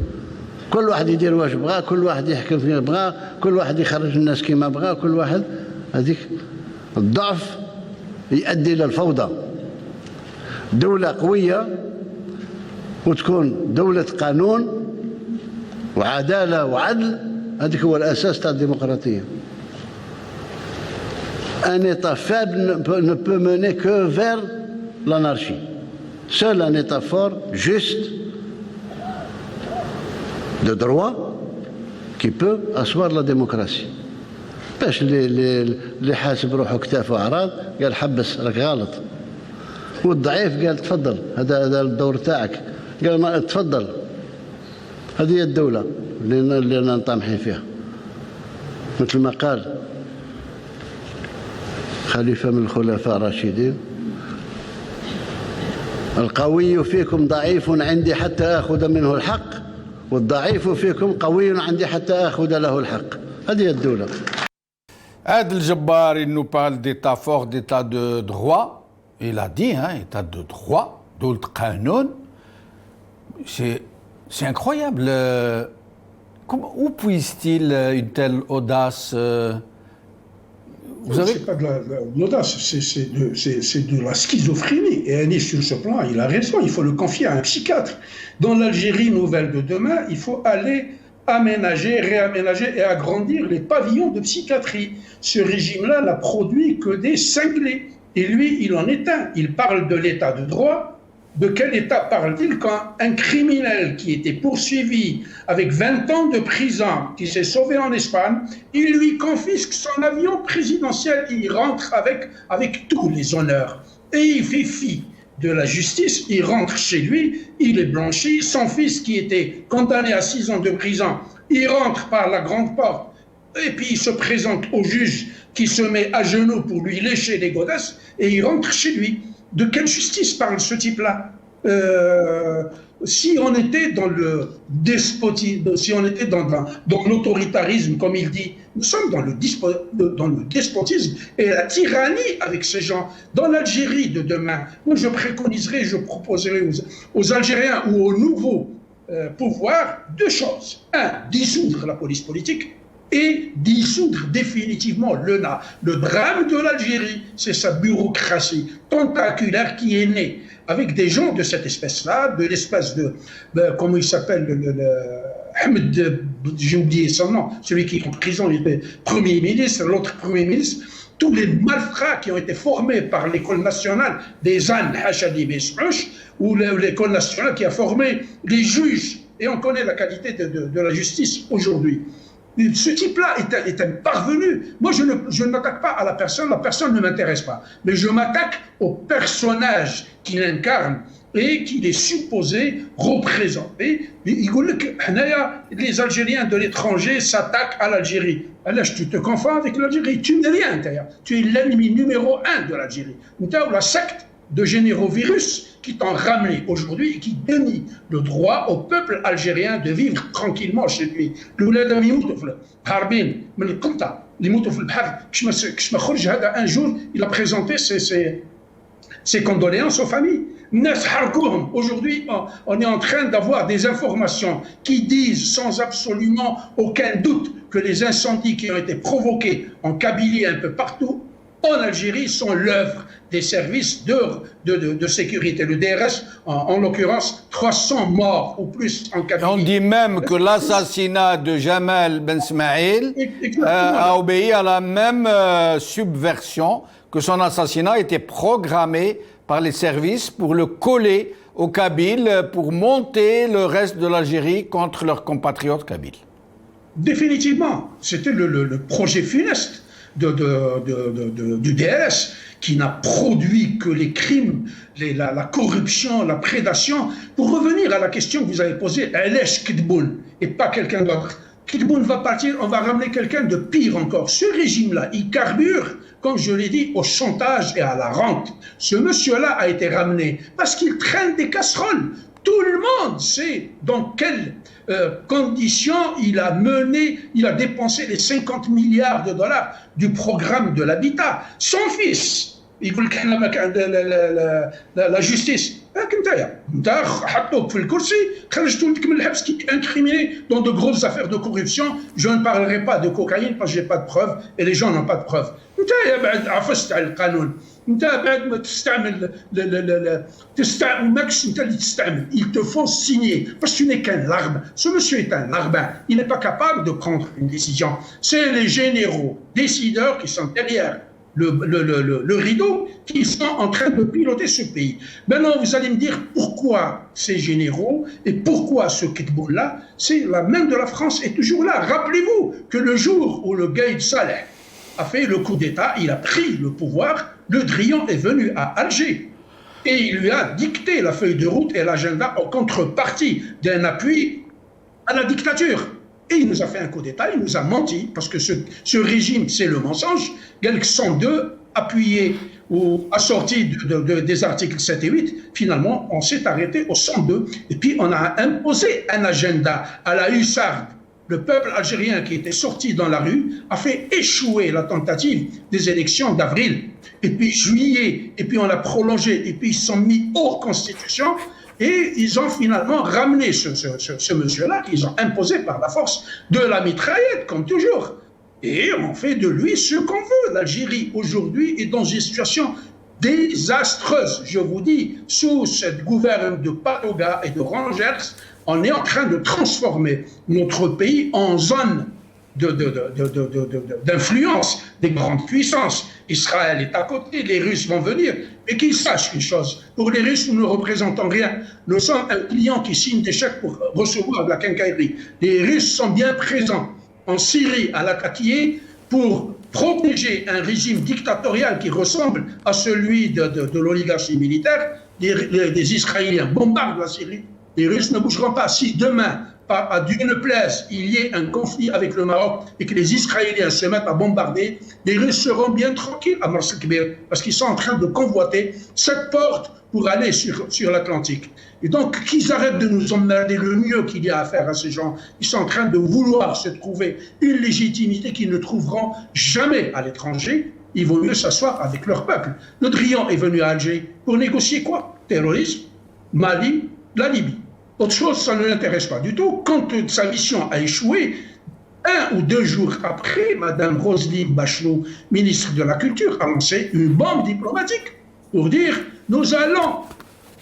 كل واحد يدير واش بغاه، كل واحد يحكم فيه بغاه، كل واحد يخرج الناس كما بغاه، كل واحد هذيك الضعف يؤدي إلى الفوضى. دولة قوية وتكون دولة قانون وعدالة وعدل، هذيك هو الأساس تاع الديمقراطية. Un État faible ne peut mener que vers l'anarchie. Seul un État fort, juste, de droit, qui peut asseoir la démocratie. باش اللي حاسب روحه كتافه أعراض قال حبس راك غلط، والضعيف قال تفضل هذا الدور تاعك، قال ما تفضل. هذه هي الدولة اللي نطمحين فيها. مثل ما قال خليفة من الخلفاء الراشدين: القوي فيكم ضعيف عندي حتى آخذ منه الحق، والضعيف فيكم قوي عندي حتى آخذ له الحق. هذه الدولة. Adel Jabbar, il nous parle d'état fort, d'état de droit. Il a dit, état de droit, d'où Qanoun. C'est incroyable. Où puise-t-il une telle audace? Vous avez... C'est pas de l'audace, c'est de la schizophrénie. Et Anis, sur ce plan, il a raison, il faut le confier à un psychiatre. Dans l'Algérie nouvelle de demain, il faut aller aménager, réaménager et agrandir les pavillons de psychiatrie. Ce régime-là n'a produit que des cinglés. Et lui, il en est un. Il parle de l'état de droit. De quel état parle-t-il quand un criminel qui était poursuivi avec 20 ans de prison, qui s'est sauvé en Espagne, il lui confisque son avion présidentiel, il rentre avec tous les honneurs. Et il fait fi de la justice, il rentre chez lui, il est blanchi, son fils qui était condamné à 6 ans de prison, il rentre par la grande porte, et puis il se présente au juge qui se met à genoux pour lui lécher les godasses, et il rentre chez lui. De quelle justice parle ce type-là? Si on était dans le despotisme, si on était dans l'autoritarisme, comme il dit, nous sommes dans le despotisme et la tyrannie avec ces gens. Dans l'Algérie de demain, moi je préconiserais, je proposerais aux Algériens ou aux nouveaux pouvoirs deux choses. Un, dissoudre la police politique, et dissoudre définitivement le drame de l'Algérie, c'est sa bureaucratie tentaculaire qui est née avec des gens de cette espèce-là, de l'espèce de comment il s'appelle, Ahmed, j'ai oublié son nom, celui qui est en prison, il était Premier ministre, l'autre Premier ministre, tous les malfrats qui ont été formés par l'école nationale des Annes Hachadi Besrouch, ou l'école nationale qui a formé les juges, et on connaît la qualité de la justice aujourd'hui. Ce type-là est un parvenu. Moi, je ne m'attaque pas à la personne ne m'intéresse pas. Mais je m'attaque au personnage qu'il incarne et qu'il est supposé représenter. Les Algériens de l'étranger s'attaquent à l'Algérie. Alors, tu te confonds avec l'Algérie. Tu n'es rien, tu es l'ennemi numéro 1 de l'Algérie. La secte de généraux virus qui t'ont ramené aujourd'hui et qui dénie le droit au peuple algérien de vivre tranquillement chez lui. Un jour, il a présenté ses condoléances aux familles. Aujourd'hui, on est en train d'avoir des informations qui disent sans absolument aucun doute que les incendies qui ont été provoqués en Kabylie un peu partout en Algérie sont l'œuvre des services de sécurité. Le DRS, en l'occurrence, 300 morts ou plus en Kabylie. On dit même que l'assassinat de Jamal Ben Smaïl a obéi à la même subversion, que son assassinat était programmé par les services pour le coller aux Kabyles, pour monter le reste de l'Algérie contre leurs compatriotes kabyles. Définitivement, c'était le projet funeste du DRS, qui n'a produit que les crimes, la corruption, la prédation. Pour revenir à la question que vous avez posée, Alesh Kidboun et pas quelqu'un d'autre. Kidboun va partir, on va ramener quelqu'un de pire encore. Ce régime-là, il carbure, comme je l'ai dit, au chantage et à la rente. Ce monsieur-là a été ramené parce qu'il traîne des casseroles. Tout le monde sait dans quelles conditions il a dépensé les 50 milliards de dollars du programme de l'habitat. Son fils, il veut la justice. Incriminé dans de grosses affaires de corruption. Je ne parlerai pas de cocaïne parce que je n'ai pas de preuves et les gens n'ont pas de preuves. Ils te font signer parce que tu n'es qu'un larbin. Ce monsieur est un larbin. Il n'est pas capable de prendre une décision. C'est les généraux décideurs qui sont derrière le rideau, qui sont en train de piloter ce pays. Maintenant, vous allez me dire pourquoi ces généraux et pourquoi ce Kidboul-là, c'est la main de la France est toujours là. Rappelez-vous que le jour où le Gaïd Saleh a fait le coup d'État, il a pris le pouvoir, Le Drian est venu à Alger et il lui a dicté la feuille de route et l'agenda en contrepartie d'un appui à la dictature. Et il nous a fait un coup d'État, il nous a menti, parce que ce régime, c'est le mensonge. Galc 102, appuyé ou assorti des articles 7 et 8, finalement, on s'est arrêté au 102. Et puis, on a imposé un agenda à la hussarde. Le peuple algérien qui était sorti dans la rue a fait échouer la tentative des élections d'avril. Et puis juillet, et puis on a prolongé, et puis ils sont mis hors constitution. Et ils ont finalement ramené ce monsieur-là, qu'ils ont imposé par la force de la mitraillette, comme toujours. Et on fait de lui ce qu'on veut. L'Algérie, aujourd'hui, est dans une situation désastreuse. Je vous dis, sous cette gouverne de Patoga et de Rangers, on est en train de transformer notre pays en zone d'influence des grandes puissances. Israël est à côté, les Russes vont venir. Mais qu'ils sachent une chose, pour les Russes, nous ne représentons rien. Nous sommes un client qui signe des chèques pour recevoir de la quincaillerie. Les Russes sont bien présents en Syrie, à Latakia, pour protéger un régime dictatorial qui ressemble à celui de l'oligarchie militaire. Les Israéliens bombardent la Syrie. Les Russes ne bougeront pas. Si demain, à Dieu ne plaise, il y ait un conflit avec le Maroc et que les Israéliens se mettent à bombarder, les Russes seront bien tranquilles à Mars el-Kbir parce qu'ils sont en train de convoiter cette porte pour aller sur l'Atlantique. Et donc, qu'ils arrêtent de nous emmerder, le mieux qu'il y a à faire à ces gens. Ils sont en train de vouloir se trouver une légitimité qu'ils ne trouveront jamais à l'étranger. Il vaut mieux s'asseoir avec leur peuple. Le Drian est venu à Alger pour négocier quoi? Terrorisme, Mali, la Libye. Autre chose, ça ne l'intéresse pas du tout. Quand sa mission a échoué, 1 ou 2 jours après, Mme Roselyne Bachelot, ministre de la Culture, a lancé une bombe diplomatique pour dire « Nous allons,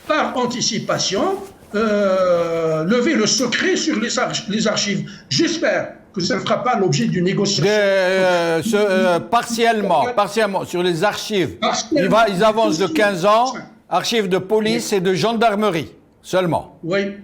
par anticipation, lever le secret sur les archives. J'espère que ça ne fera pas l'objet d'une négociation. Partiellement, sur les archives. Ils avancent de 15 ans, archives de police et de gendarmerie, seulement. Oui.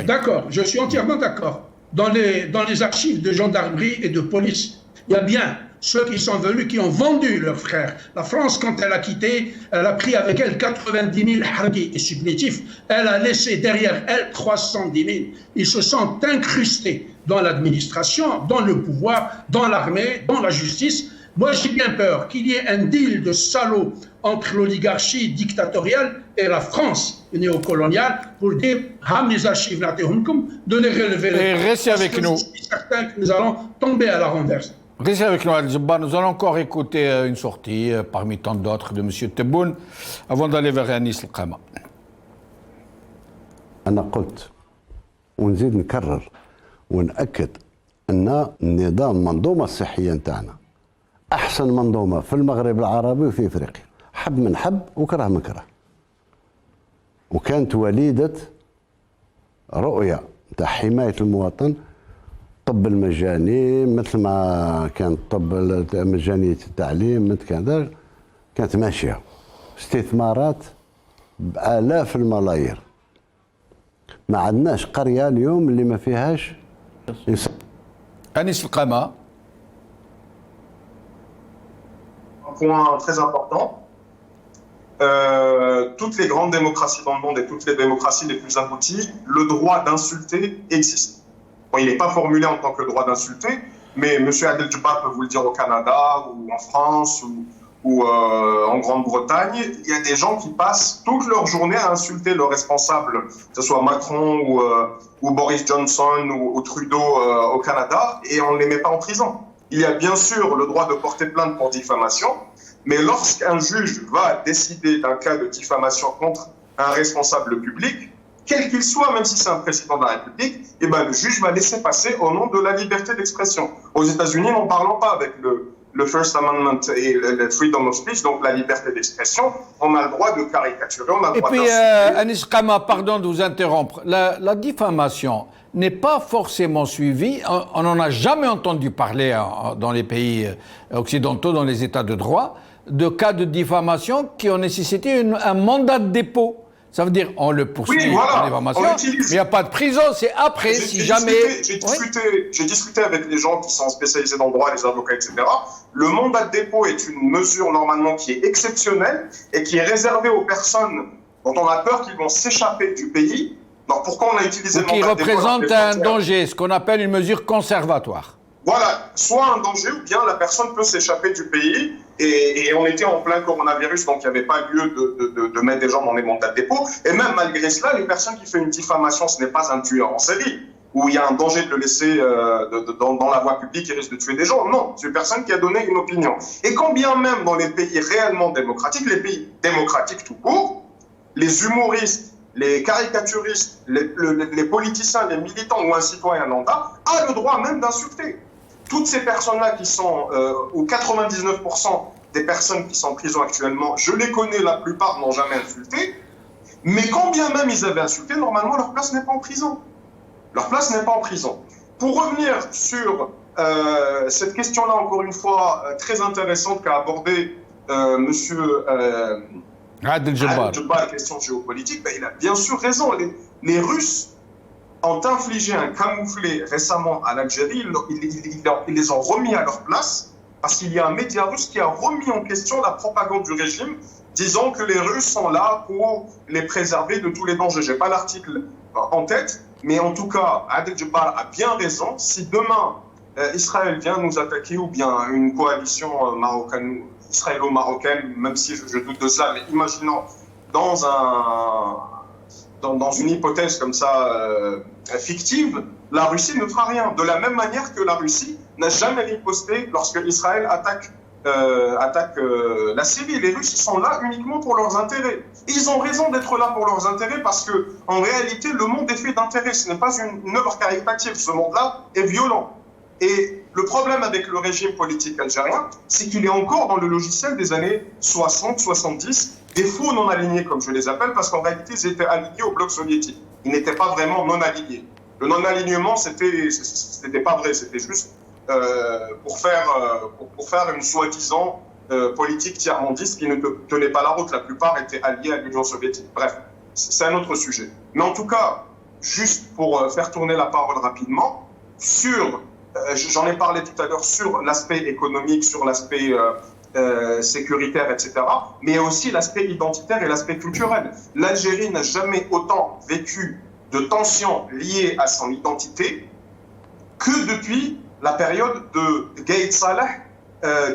D'accord, je suis entièrement d'accord. Dans les archives de gendarmerie et de police, il y a bien ceux qui sont venus, qui ont vendu leurs frères. La France, quand elle a quitté, elle a pris avec elle 90 000 hargis et supplétifs. Elle a laissé derrière elle 310 000. Ils se sont incrustés dans l'administration, dans le pouvoir, dans l'armée, dans la justice. Moi, j'ai bien peur qu'il y ait un deal de salauds entre l'oligarchie dictatoriale et la France néocoloniale pour dire « les archives, de les relever. » Et restez avec nous. Je suis certain que nous allons tomber à la renverse. Restez avec nous, Al-Jabbar. Nous allons encore écouter une sortie parmi tant d'autres de M. Tebboune avant d'aller vers Anis Al-Qama. أنا قلت ونزيد نكرر ونأكد أن النظام المنظومة الصحية نتاعنا أحسن منظومة في المغرب العربي وفي إفريقيا، حب من حب وكره من كره. وكانت وليدة رؤية نتاع حماية المواطن، الطب المجاني مثل ما كان الطب مجانية التعليم مثل كذا، كانت ماشية استثمارات بآلاف الملايير. ما عندناش قرية اليوم اللي ما فيهاش Anis Al-Qama. Un point très important. Toutes les grandes démocraties dans le monde et toutes les démocraties les plus abouties, le droit d'insulter existe. Bon, il n'est pas formulé en tant que droit d'insulter, mais M. Adel Djebbar peut vous le dire au Canada ou en France ou en Grande-Bretagne. Il y a des gens qui passent toute leur journée à insulter leurs responsables, que ce soit Macron ou Boris Johnson ou Trudeau au Canada, et on ne les met pas en prison. Il y a bien sûr le droit de porter plainte pour diffamation, mais lorsqu'un juge va décider d'un cas de diffamation contre un responsable public, quel qu'il soit, même si c'est un président de la République, eh ben, le juge va laisser passer au nom de la liberté d'expression. Aux États-Unis, n'en parlons pas avec le First Amendment et le Freedom of Speech, donc la liberté d'expression. On a le droit de caricaturer, on a le droit d'insulter. Et puis, Anis Al-Qama, pardon de vous interrompre, la diffamation n'est pas forcément suivie, on n'en a jamais entendu parler dans les pays occidentaux, dans les États de droit, de cas de diffamation qui ont nécessité un mandat de dépôt. Ça veut dire on le poursuit en diffamation, mais il n'y a pas de prison, c'est après, si jamais... J'ai discuté avec les gens qui sont spécialisés dans le droit, les avocats, etc. Le mandat de dépôt est une mesure normalement qui est exceptionnelle et qui est réservée aux personnes dont on a peur qu'ils vont s'échapper du pays. Donc pourquoi on a utilisé le mandat de dépôt? Qui représente un danger, ce qu'on appelle une mesure conservatoire. Voilà, soit un danger ou bien la personne peut s'échapper du pays et on était en plein coronavirus, donc il n'y avait pas lieu de mettre des gens dans les mandats de dépôt. Et même malgré cela, une personne qui fait une diffamation, ce n'est pas un tueur en série, où il y a un danger de le laisser dans la voie publique et risque de tuer des gens. Non, c'est une personne qui a donné une opinion. Et quand bien même dans les pays réellement démocratiques, les pays démocratiques tout court, les humoristes, les caricaturistes, les politiciens, les militants ou un citoyen lambda a le droit même d'insulter. Toutes ces personnes-là qui sont, ou 99% des personnes qui sont en prison actuellement, je les connais, la plupart n'ont jamais insulté, mais quand bien même ils avaient insulté, normalement leur place n'est pas en prison. Leur place n'est pas en prison. Pour revenir sur cette question-là, encore une fois, très intéressante qu'a abordé monsieur Adel Djebbar, question géopolitique, ben, il a bien sûr raison. Les Russes ont infligé un camouflet récemment à l'Algérie, ils les ont remis à leur place, parce qu'il y a un média russe qui a remis en question la propagande du régime, disant que les Russes sont là pour les préserver de tous les dangers. Je n'ai pas l'article en tête, mais en tout cas, Adel Djebbar a bien raison. Si demain, Israël vient nous attaquer, ou bien une coalition israélo-marocaine, même si je doute de cela, mais imaginons dans une hypothèse comme ça fictive, la Russie ne fera rien. De la même manière que la Russie n'a jamais riposté lorsque Israël attaque la Syrie. Les Russes sont là uniquement pour leurs intérêts. Et ils ont raison d'être là pour leurs intérêts parce que, en réalité, le monde est fait d'intérêts. Ce n'est pas une œuvre caritative. Ce monde-là est violent. Et le problème avec le régime politique algérien, c'est qu'il est encore dans le logiciel des années 60, 70, des faux non alignés, comme je les appelle, parce qu'en réalité, ils étaient alignés au bloc soviétique. il n'était pas vraiment non aligné. Le non-alignement, c'était pas vrai, c'était juste pour faire une soi-disant politique tiers-mondiste qui ne tenait pas la route. La plupart étaient alliés à l'Union soviétique. Bref, c'est un autre sujet. Mais en tout cas, juste pour faire tourner la parole rapidement, j'en ai parlé tout à l'heure, sur l'aspect économique, sur l'aspect sécuritaire, etc., mais aussi l'aspect identitaire et l'aspect culturel. L'Algérie n'a jamais autant vécu de tensions liées à son identité que depuis la période de Gaïd Saleh,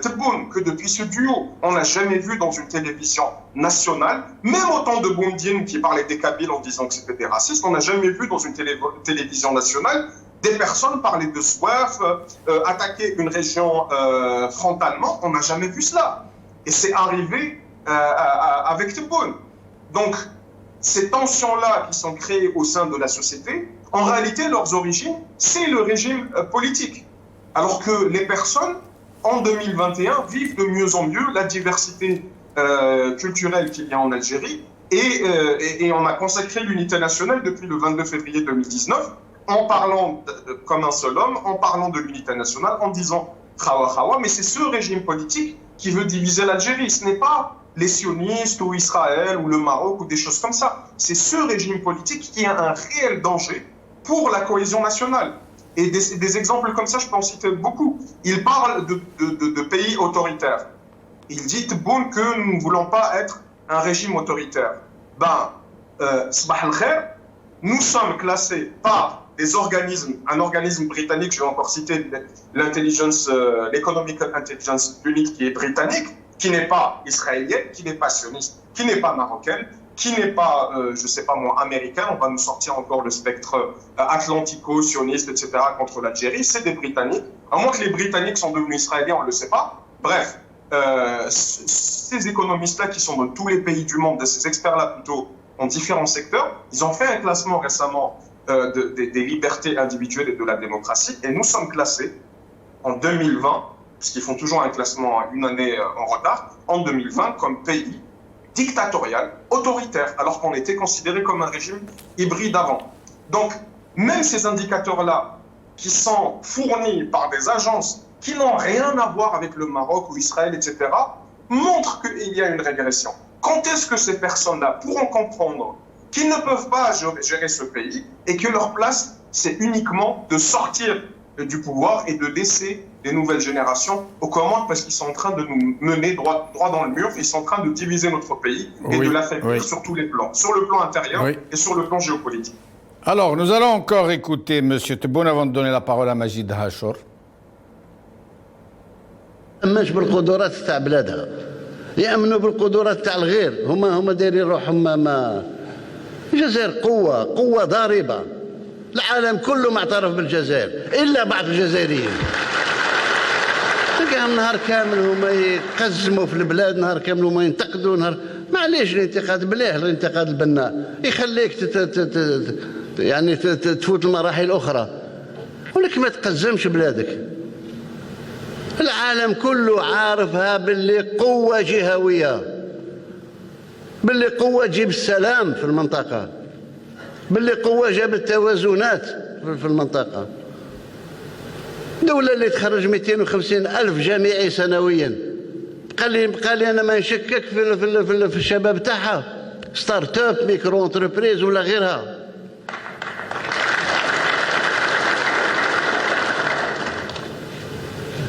Tebboune, que depuis ce duo. On n'a jamais vu dans une télévision nationale, même autant de Boumdine qui parlait des Kabyles en disant que c'était des racistes, on n'a jamais vu dans une télévision nationale des personnes parler de soif, attaquer une région frontalement. On n'a jamais vu cela. Et c'est arrivé avec Tebboune. Donc, ces tensions-là qui sont créées au sein de la société, en réalité, leurs origines, c'est le régime politique. Alors que les personnes, en 2021, vivent de mieux en mieux la diversité culturelle qu'il y a en Algérie. Et on a consacré l'unité nationale depuis le 22 février 2019, en parlant comme un seul homme, en parlant de l'unité nationale, en disant Khawa Khawa. Mais c'est ce régime politique qui veut diviser l'Algérie. Ce n'est pas les sionistes ou Israël ou le Maroc ou des choses comme ça. C'est ce régime politique qui a un réel danger pour la cohésion nationale. Et des exemples comme ça, je peux en citer beaucoup. Il parle de pays autoritaires. Il dit Tebboune que nous ne voulons pas être un régime autoritaire. Sabah al-Khair, nous sommes classés par des organismes, un organisme britannique, je vais encore citer l'Economic Intelligence Unit qui est britannique, qui n'est pas israélienne, qui n'est pas sioniste, qui n'est pas marocaine, qui n'est pas, je sais pas moi, américain. On va nous sortir encore le spectre atlantico-sioniste, etc. contre l'Algérie. C'est des Britanniques. À moins que les Britanniques sont devenus israéliens, on ne le sait pas. Bref, ces économistes-là qui sont dans tous les pays du monde, ces experts-là plutôt, en différents secteurs, ils ont fait un classement récemment des libertés individuelles et de la démocratie. Et nous sommes classés en 2020, puisqu'ils font toujours un classement une année en retard, en 2020 comme pays dictatorial, autoritaire, alors qu'on était considéré comme un régime hybride avant. Donc, même ces indicateurs-là, qui sont fournis par des agences qui n'ont rien à voir avec le Maroc ou Israël, etc., montrent qu'il y a une régression. Quand est-ce que ces personnes-là pourront comprendre qu'ils ne peuvent pas gérer ce pays et que leur place, c'est uniquement de sortir du pouvoir et de laisser les nouvelles générations aux commandes, parce qu'ils sont en train de nous mener droit dans le mur. Ils sont en train de diviser notre pays et de l'affaiblir sur tous les plans, sur le plan intérieur et sur le plan géopolitique. Alors, nous allons encore écouter M. Tebboune avant de donner la parole à Majid Hachor. مش بالقدرات تاع بلادها، يأمنوا بالقدرات تاع الغير. هما دايرين روحهم ما الجزائر قوة ضاربة. العالم كله معترف بالجزائر إلا بعض الجزائريين. كان نهار كامل هما يقزموا في البلاد، نهار كامل هما ينتقدوا، معليش الانتقاد بلاه، الانتقاد البناء يخليك يعني تفوت المراحل الأخرى، ولكن ما تقزمش بلادك. العالم كله عارفها باللي قوة جهوية، باللي قوة تجيب السلام في المنطقة، باللي قوة جابت توازنات في المنطقة. دولة اللي تخرج 250 ألف جامعي سنويا، بقى لي أنا ما نشكك في الشباب تاعها، ستارت اب، ميكرو انتربريز ولا غيرها.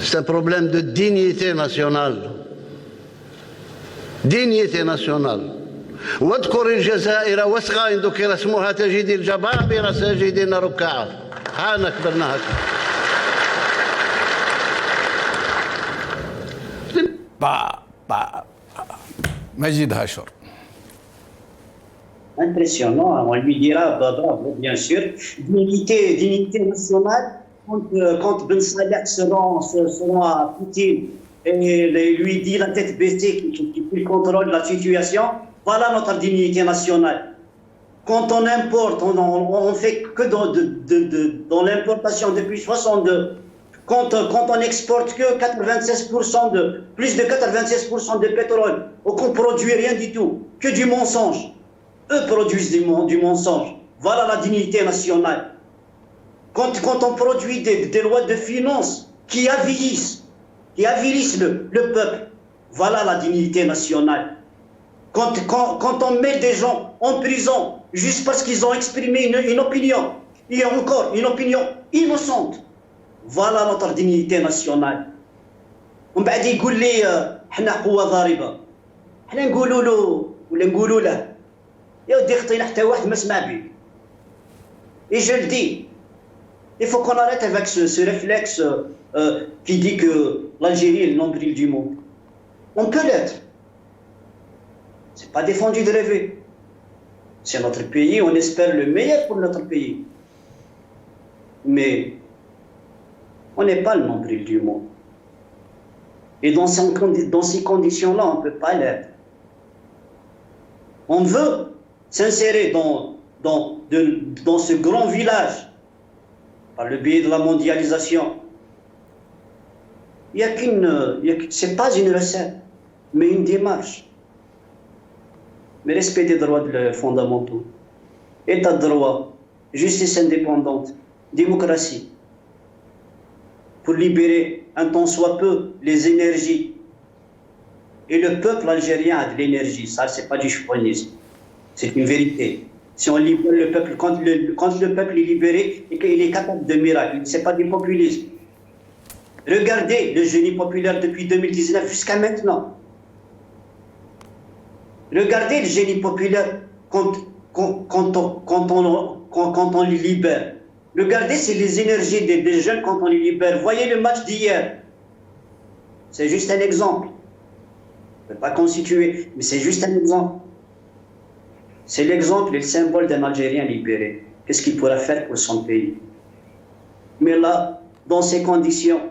C'est un problème de dignité nationale. Dignité nationale. واذكر الجزائر واسقى إن ذكر اسمها تجد الجبابرة ساجدين ركعا. هانا كبرنا هكا. Majid Hachor. Impressionnant, on lui dira, bien sûr, dignité nationale. Quand Ben Salah seront à Poutine et lui dit la tête baissée qu'il contrôle la situation, voilà notre dignité nationale. Quand on importe, on fait que dans l'importation depuis 62. Quand on exporte que 96% plus de 96% de pétrole, on ne produit rien du tout, que du mensonge. Eux produisent du mensonge. Voilà la dignité nationale. Quand on produit des lois de finances qui avilissent le peuple, voilà la dignité nationale. Quand on met des gens en prison juste parce qu'ils ont exprimé une opinion, il y a encore une opinion innocente, voilà notre dignité nationale. ومن بعد يقول لي حنا قوة ضاربة، حنا نقولوا له ولا نقولوا له يا ودي خطينا حتى واحد ما سمع بك. Et je le dis, il faut qu'on arrête avec ce réflexe qui dit que l'Algérie est le nombril du monde. On peut l'être. C'est pas défendu de rêver. C'est notre pays, on espère le meilleur pour notre pays. Mais on n'est pas le nombril du monde. Et dans ces conditions-là, on ne peut pas l'être. On veut s'insérer dans ce grand village par le biais de la mondialisation. C'est pas une recette, mais une démarche. Mais respect des droits fondamentaux, état de droit, justice indépendante, démocratie, pour libérer un tant soit peu les énergies. Et le peuple algérien a de l'énergie, ça c'est pas du chauvinisme, c'est une vérité. Si on libère le peuple, quand le peuple est libéré et qu'il est capable de miracles, c'est pas du populisme. Regardez le génie populaire depuis 2019 jusqu'à maintenant. Regardez le génie populaire quand on les libère. Regardez, c'est les énergies des jeunes quand on les libère. Voyez le match d'hier. C'est juste un exemple. Je ne peux pas constituer, mais c'est juste un exemple. C'est l'exemple et le symbole d'un Algérien libéré. Qu'est-ce qu'il pourra faire pour son pays? Mais là, dans ces conditions,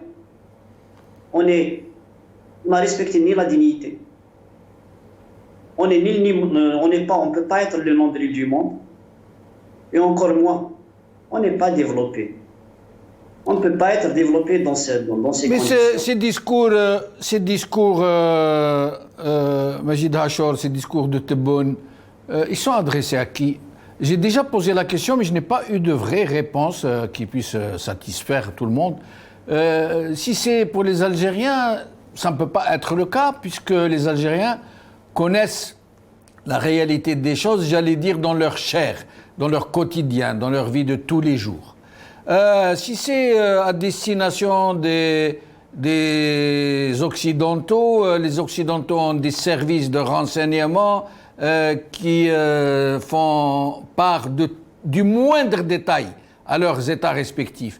on n'a respecté ni la dignité. On ne peut pas être le nombril du monde. Et encore moins, on n'est pas développé. On ne peut pas être développé dans ces conditions. Mais ces discours, Majid Hachor, ces discours de Tebboune, ils sont adressés à qui? J'ai déjà posé la question, mais je n'ai pas eu de vraie réponse qui puisse satisfaire tout le monde. Si c'est pour les Algériens, ça ne peut pas être le cas, puisque les Algériens connaissent la réalité des choses, j'allais dire, dans leur chair, dans leur quotidien, dans leur vie de tous les jours. Si c'est à destination des Occidentaux, les Occidentaux ont des services de renseignement qui font part du moindre détail à leurs États respectifs,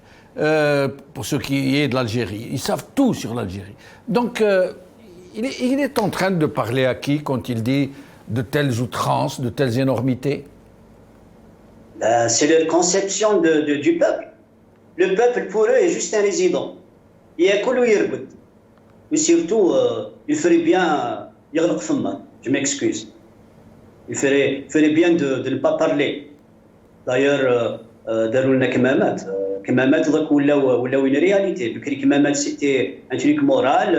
pour ce qui est de l'Algérie. Ils savent tout sur l'Algérie. Donc, il est en train de parler à qui quand il dit de telles outrances, de telles énormités? C'est leur conception du peuple. Le peuple, pour eux, est juste un résident. Il y a que lui, mais surtout, il ferait bien... Je m'excuse. Il ferait bien de ne pas parler. D'ailleurs, Daroulna Kemamat. Kemamat, une réalité. Kemamat, c'était un truc moral.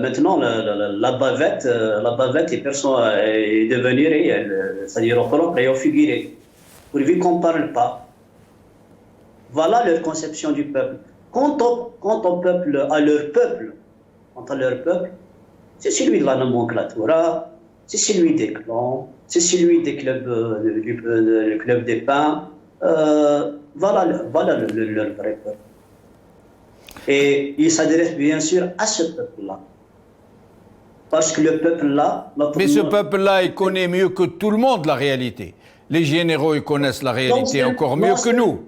Maintenant, la bavette est devenue réelle. C'est-à-dire, au propre et au figuré. Pourvu qu'on ne parle pas. Voilà leur conception du peuple. Quant au peuple, à leur peuple, c'est celui de la nomenclatura, c'est celui des clans, c'est celui des clubs, du club des pins. Voilà leur vrai peuple. Et il s'adresse bien sûr à ce peuple-là. Parce que le peuple-là... Mais ce peuple-là, il connaît mieux que tout le monde la réalité. Les généraux, ils connaissent la réalité encore mieux que nous.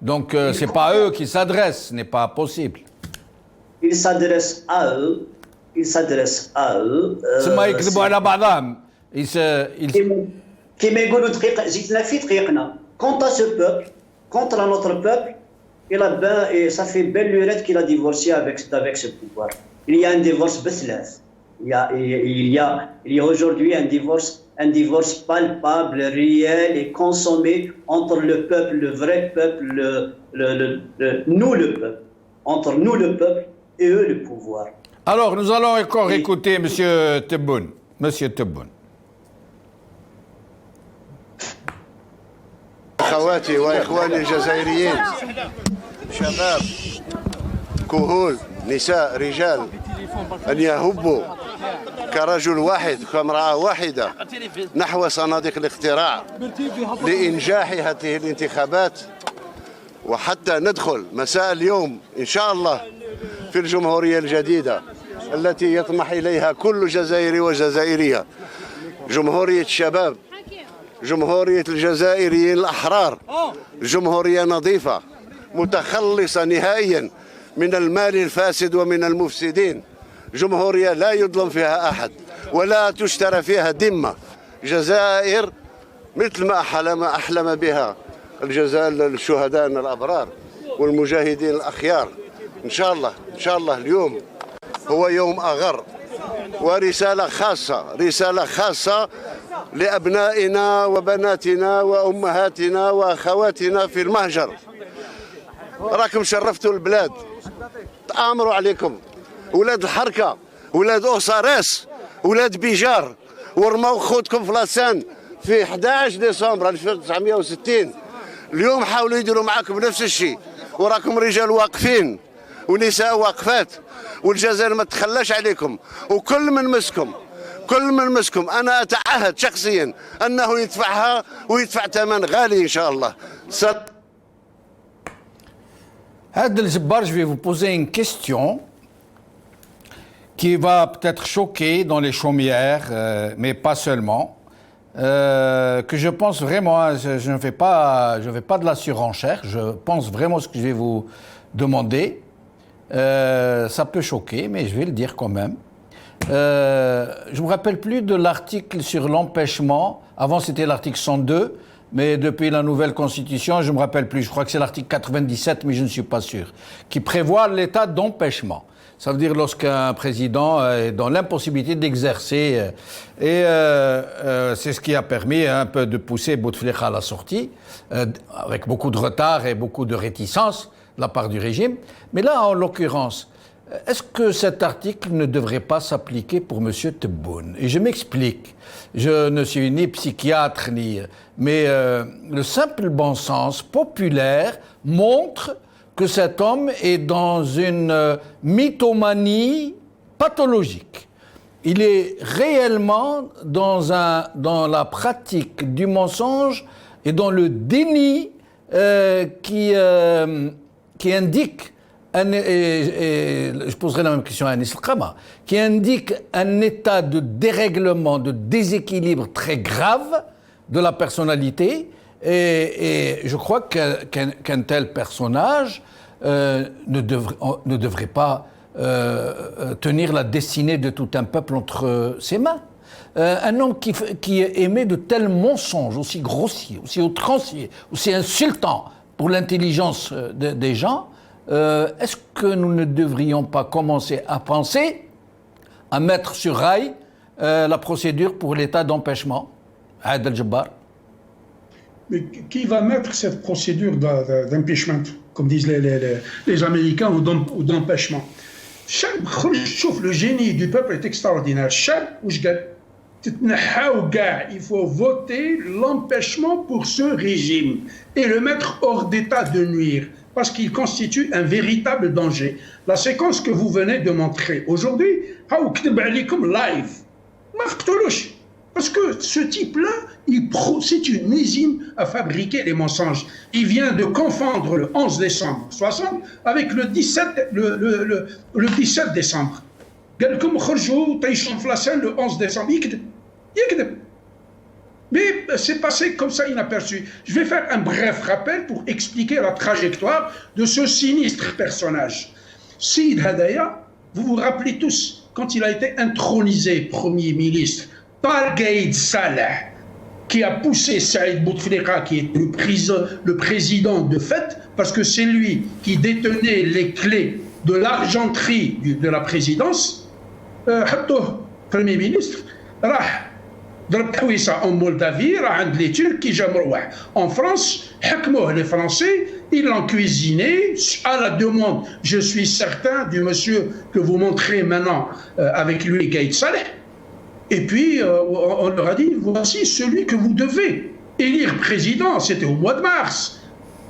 Donc, ce n'est pas à eux qu'ils s'adressent, ce n'est pas possible. Ils s'adressent à eux. C'est ما يكذبوا على بعضهم. Quant à ce peuple, contre notre peuple, et ça fait belle lurette qu'il a divorcé avec ce pouvoir. Il y a un divorce beslas. Il y a aujourd'hui un divorce palpable, réel et consommé entre le peuple, le vrai peuple, nous le peuple, entre nous le peuple et eux le pouvoir. Alors, nous allons encore écouter M. Tebboune. Monsieur Tebboune. أخواتي وإخواني الجزائريين، شباب كهول نساء رجال، أن يهبوا كرجل واحد كامرأة واحدة نحو صناديق الاقتراع لإنجاح هذه الانتخابات، وحتى ندخل مساء اليوم إن شاء الله في الجمهورية الجديدة التي يطمح إليها كل جزائري وجزائرية، جمهورية الشباب، جمهورية الجزائريين الأحرار، جمهورية نظيفة متخلصة نهائيا من المال الفاسد ومن المفسدين، جمهورية لا يظلم فيها أحد ولا تشترى فيها ذمة، جزائر مثل ما أحلم بها الجزائر الشهداء الأبرار والمجاهدين الأخيار. إن شاء الله اليوم هو يوم أغر، ورسالة خاصة لأبنائنا وبناتنا وأمهاتنا وأخواتنا في المهجر. راكم شرفتوا البلاد، تآمروا عليكم ولاد الحركة، ولاد أوساريس، ولاد بيجار، ورموا خوتكم في لاسان في 11 ديسمبر 1960. اليوم حاولوا يديروا معاكم نفس الشيء، وراكم رجال واقفين ونساء واقفات، والجزائر ما تخلاش عليكم، وكل من مسكم أنا أتعهد شخصيا أنه يدفعها ويدفع ثمن غالي إن شاء الله. Adel Jabbar, je vais vous poser une question qui va peut-être choquer dans les chaumières, mais pas seulement, que je pense vraiment, je ne fais pas de la surenchère, je pense vraiment ce que je vais vous demander. Ça peut choquer, mais je vais le dire quand même. Je ne me rappelle plus de l'article sur l'empêchement. Avant, c'était l'article 102, mais depuis la nouvelle constitution, je ne me rappelle plus. Je crois que c'est l'article 97, mais je ne suis pas sûr, qui prévoit l'état d'empêchement. Ça veut dire lorsqu'un président est dans l'impossibilité d'exercer. Et c'est ce qui a permis un peu de pousser Bouteflika à la sortie, avec beaucoup de retard et beaucoup de réticence de la part du régime. Mais là, en l'occurrence, est-ce que cet article ne devrait pas s'appliquer pour M. Tebboune? Et je m'explique. Je ne suis ni psychiatre, mais le simple bon sens populaire montre que cet homme est dans une mythomanie pathologique. Il est réellement dans la pratique du mensonge et dans le déni qui indique, et je poserai la même question à Anis El-Khama, qui indique un état de dérèglement, de déséquilibre très grave de la personnalité. Et je crois qu'un tel personnage ne devrait pas tenir la destinée de tout un peuple entre ses mains. Un homme qui émet de tels mensonges aussi grossiers, aussi outranciers, aussi insultants pour l'intelligence des gens, est-ce que nous ne devrions pas commencer à penser à mettre sur rail la procédure pour l'état d'empêchement? Adel Jabbar. Mais qui va mettre cette procédure d'impeachment, comme disent les Américains, ou d'empêchement? Le génie du peuple est extraordinaire. Il faut voter l'empêchement pour ce régime et le mettre hors d'état de nuire, parce qu'il constitue un véritable danger. La séquence que vous venez de montrer aujourd'hui, live, parce que ce type-là, c'est une usine à fabriquer les mensonges. Il vient de confondre le 11 décembre 60 avec le 17 décembre. Le 11 décembre. Mais c'est passé comme ça inaperçu. Je vais faire un bref rappel pour expliquer la trajectoire de ce sinistre personnage. Sid Hadaya, vous vous rappelez tous, quand il a été intronisé Premier ministre par Gaïd Saleh, qui a poussé Saïd Bouteflika, qui est le président de fait, parce que c'est lui qui détenait les clés de l'argenterie de la présidence, Premier ministre, ضرب حويصة en Moldavie, les Turcs qui جمعوه. En France, les Français, ils l'ont cuisiné à la demande, je suis certain, du monsieur que vous montrez maintenant avec lui, Gaïd Saleh. Et puis, on leur a dit, voici celui que vous devez élire président, c'était au mois de mars.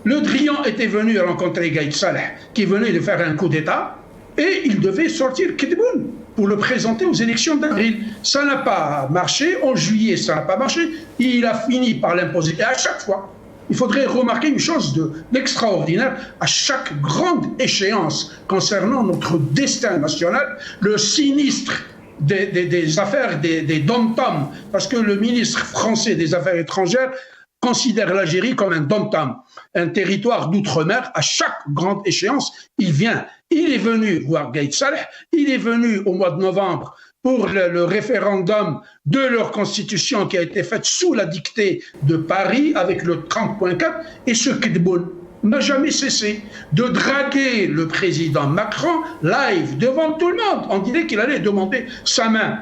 Le Drian était venu rencontrer Gaïd Saleh, qui venait de faire un coup d'État, et il devait sortir Kedboun pour le présenter aux élections d'avril. Ça n'a pas marché. En juillet, ça n'a pas marché. Il a fini par l'imposer. Et à chaque fois, il faudrait remarquer une chose d'extraordinaire. À chaque grande échéance concernant notre destin national, le sinistre des affaires des dom-tom, parce que le ministre français des Affaires étrangères considère l'Algérie comme un dom-tom, un territoire d'outre-mer. À chaque grande échéance, il vient. Il est venu voir Gaïd Saleh, il est venu au mois de novembre pour le référendum de leur constitution qui a été faite sous la dictée de Paris avec le 30.4, et ce Kedboun n'a jamais cessé de draguer le président Macron live devant tout le monde. On dirait qu'il allait demander sa main.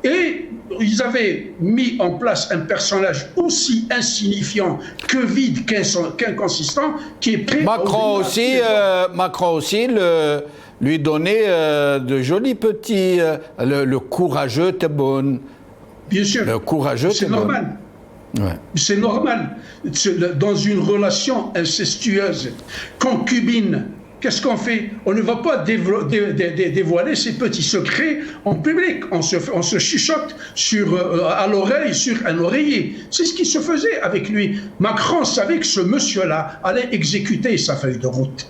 Et ils avaient mis en place un personnage aussi insignifiant que vide, qu'inconsistant, qui est prêt Macron aussi lui donnait de jolis petits... le courageux Tebboune. Bien sûr. Le courageux c'est Tebboune. normal. Ouais. C'est normal. Dans une relation incestueuse, concubine, qu'est-ce qu'on fait? On ne va pas dévoiler ses petits secrets en public. On se chuchote à l'oreille sur un oreiller. C'est ce qui se faisait avec lui. Macron savait que ce monsieur-là allait exécuter sa feuille de route.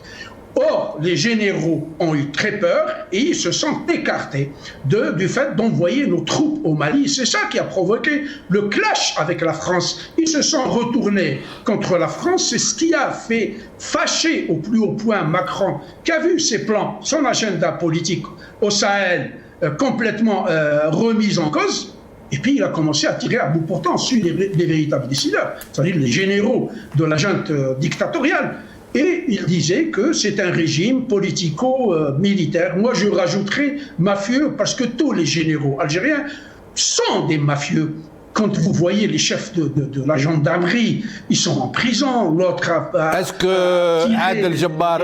Or, les généraux ont eu très peur et ils se sont écartés du fait d'envoyer nos troupes au Mali. C'est ça qui a provoqué le clash avec la France. Ils se sont retournés contre la France. C'est ce qui a fait fâcher au plus haut point Macron, qui a vu ses plans, son agenda politique au Sahel complètement remis en cause. Et puis il a commencé à tirer à bout portant sur les véritables décideurs, c'est-à-dire les généraux de la junte dictatoriale. Et il disait que c'est un régime politico-militaire. Moi, je rajouterais mafieux, parce que tous les généraux algériens sont des mafieux. Quand vous voyez les chefs de la gendarmerie, ils sont en prison, l'autre a... Est-ce que, Adel Jabbar,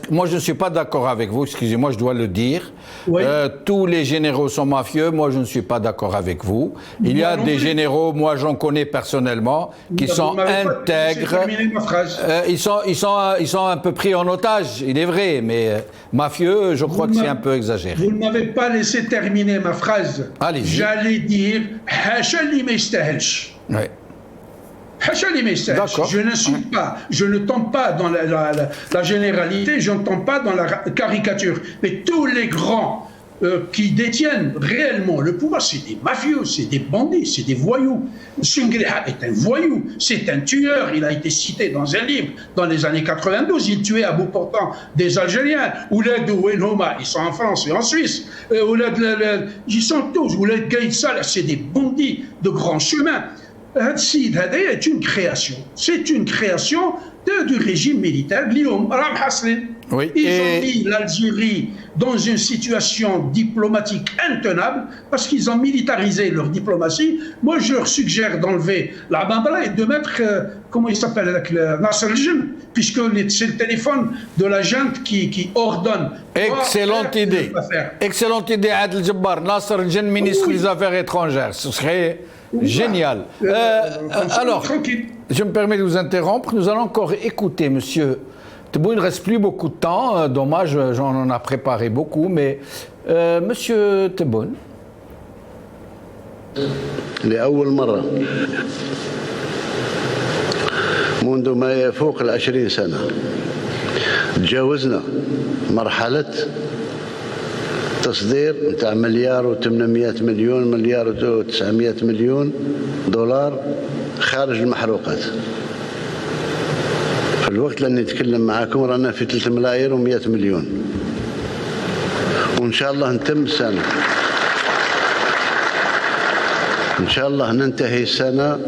moi je ne suis pas d'accord avec vous, excusez-moi, je dois le dire. Oui. Tous les généraux sont mafieux, moi je ne suis pas d'accord avec vous. Il y a des généraux, moi j'en connais personnellement, qui sont intègres. Ils sont un peu pris en otage, il est vrai, mais mafieux, je crois que c'est un peu exagéré. Vous ne m'avez pas laissé terminer ma phrase. Allez-y. J'allais dire oui. Je n'insulte pas, je ne tombe pas dans la généralité, je ne tombe pas dans la caricature. Mais tous les grands qui détiennent réellement le pouvoir, c'est des mafieux, c'est des bandits, c'est des voyous. Sungriha est un voyou, c'est un tueur. Il a été cité dans un livre dans les années 92. Il tuait à bout portant des Algériens. Ouled Ouenhoma, ils sont en France et en Suisse. Ils sont tous. Ouled Gaïd Saleh, c'est des bandits de grand chemin. Sid Hadaya est une création. C'est une création du régime militaire. Guillaume Ram Hasselin. Oui, ils ont mis l'Algérie dans une situation diplomatique intenable parce qu'ils ont militarisé leur diplomatie. Moi, je leur suggère d'enlever la Bambala et de mettre, comment il s'appelle, avec le Nasser al-Jinn, puisque c'est le téléphone de la junte qui ordonne. Excellente idée. Excellente idée, Adel Jabbar. Nasser al-Jinn, ministre des Affaires étrangères. Ce serait génial. Alors, je me permets de vous interrompre. Nous allons encore écouter monsieur Tebboune. Il ne reste plus beaucoup de temps. Dommage, j'en ai préparé beaucoup. Mais monsieur Tebboune. لأول مرة منذ ما يفوق 20 سنة تجاوزنا مرحلة تصدير نتاع مليار و800 مليون مليار و900 مليون دولار خارج المحروقات. في الوقت اللي نتكلم معكم رانا في 3 ملاير و100 مليون وإن شاء الله نتم السنة. إن شاء الله ننتهي السنة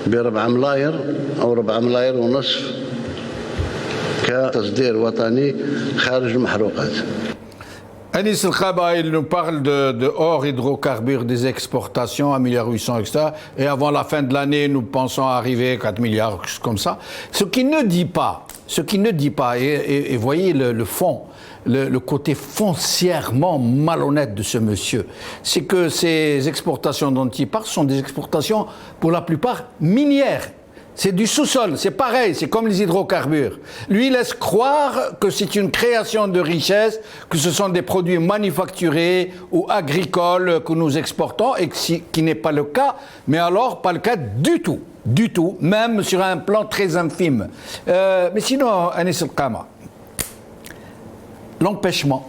ب4 ملاير أو 4 ملاير ونصف كتصدير وطني خارج المحروقات. Anis El-Khaba, il nous parle de hors hydrocarbures, des exportations, 1,8 milliard, etc. Et avant la fin de l'année, nous pensons arriver à 4 milliards, comme ça. Ce qu'il ne dit pas, Ce qu'il ne dit pas, et voyez le fond, le côté foncièrement malhonnête de ce monsieur, c'est que ces exportations dont il parle sont des exportations pour la plupart minières. C'est du sous-sol, c'est pareil, c'est comme les hydrocarbures. Lui laisse croire que c'est une création de richesse, que ce sont des produits manufacturés ou agricoles que nous exportons, et qui n'est pas le cas, mais alors pas le cas du tout, même sur un plan très infime. Mais sinon, Anis El-Qama, l'empêchement,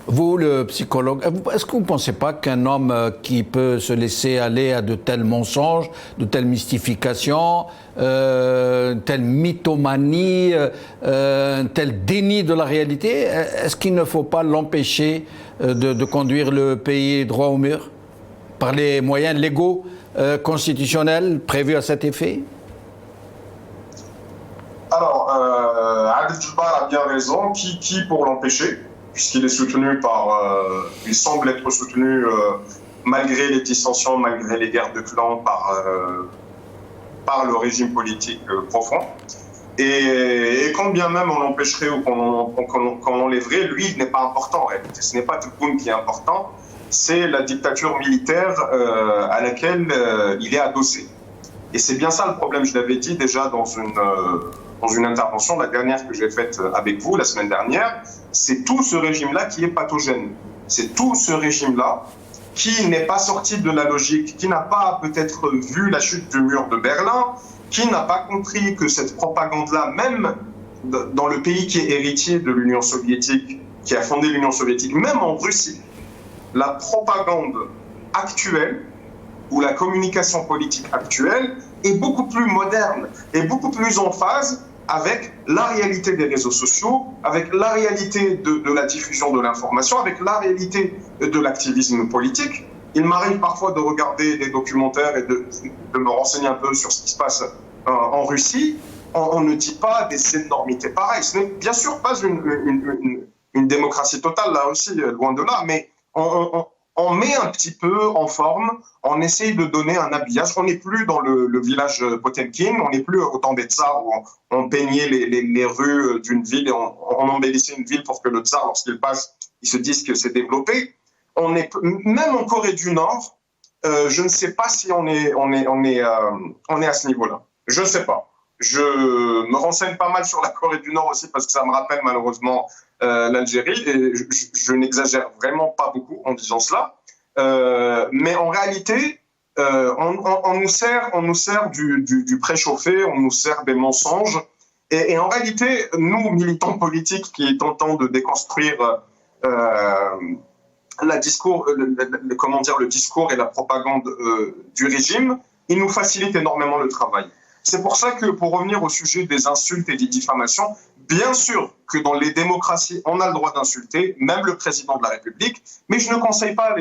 vous, le psychologue, est-ce que vous ne pensez pas qu'un homme qui peut se laisser aller à de tels mensonges, de telles mystifications, telle mythomanie, tel déni de la réalité, est-ce qu'il ne faut pas l'empêcher de conduire le pays droit au mur par les moyens légaux, constitutionnels prévus à cet effet? Alors, Adel Djoubar a bien raison. Qui pour l'empêcher, puisqu'il est soutenu il semble être soutenu malgré les dissensions, malgré les guerres de clans par le régime politique profond. Et quand bien même on l'empêcherait ou qu'on l'enlèverait, lui, il n'est pas important en réalité. Ce n'est pas Tebboune qui est important, c'est la dictature militaire à laquelle il est adossé. Et c'est bien ça le problème, je l'avais dit déjà dans une intervention, la dernière que j'ai faite avec vous la semaine dernière, c'est tout ce régime-là qui est pathogène. C'est tout ce régime-là qui n'est pas sorti de la logique, qui n'a pas peut-être vu la chute du mur de Berlin, qui n'a pas compris que cette propagande-là, même dans le pays qui est héritier de l'Union soviétique, qui a fondé l'Union soviétique, même en Russie, la propagande actuelle ou la communication politique actuelle est beaucoup plus moderne et beaucoup plus en phase avec la réalité des réseaux sociaux, avec la réalité de la diffusion de l'information, avec la réalité de l'activisme politique. Il m'arrive parfois de regarder des documentaires et de me renseigner un peu sur ce qui se passe en Russie. On ne dit pas des énormités pareilles. Ce n'est bien sûr pas une démocratie totale, la Russie, loin de là, mais on met un petit peu en forme, on essaye de donner un habillage. On n'est plus dans le village Potemkin, on n'est plus au temps des tsars où on peignait les rues d'une ville et on embellissait une ville pour que le tsar, lorsqu'il passe, il se dise que c'est développé. Même en Corée du Nord, je ne sais pas si on est à ce niveau-là. Je ne sais pas. Je me renseigne pas mal sur la Corée du Nord aussi parce que ça me rappelle malheureusement l'Algérie et je n'exagère vraiment pas beaucoup en disant cela. Mais en réalité, on nous sert du préchauffé, on nous sert des mensonges. Et en réalité, nous, militants politiques qui tentons de déconstruire le discours et la propagande du régime, il nous facilite énormément le travail. C'est pour ça que, pour revenir au sujet des insultes et des diffamations, bien sûr que dans les démocraties, on a le droit d'insulter, même le président de la République, mais je ne conseille pas,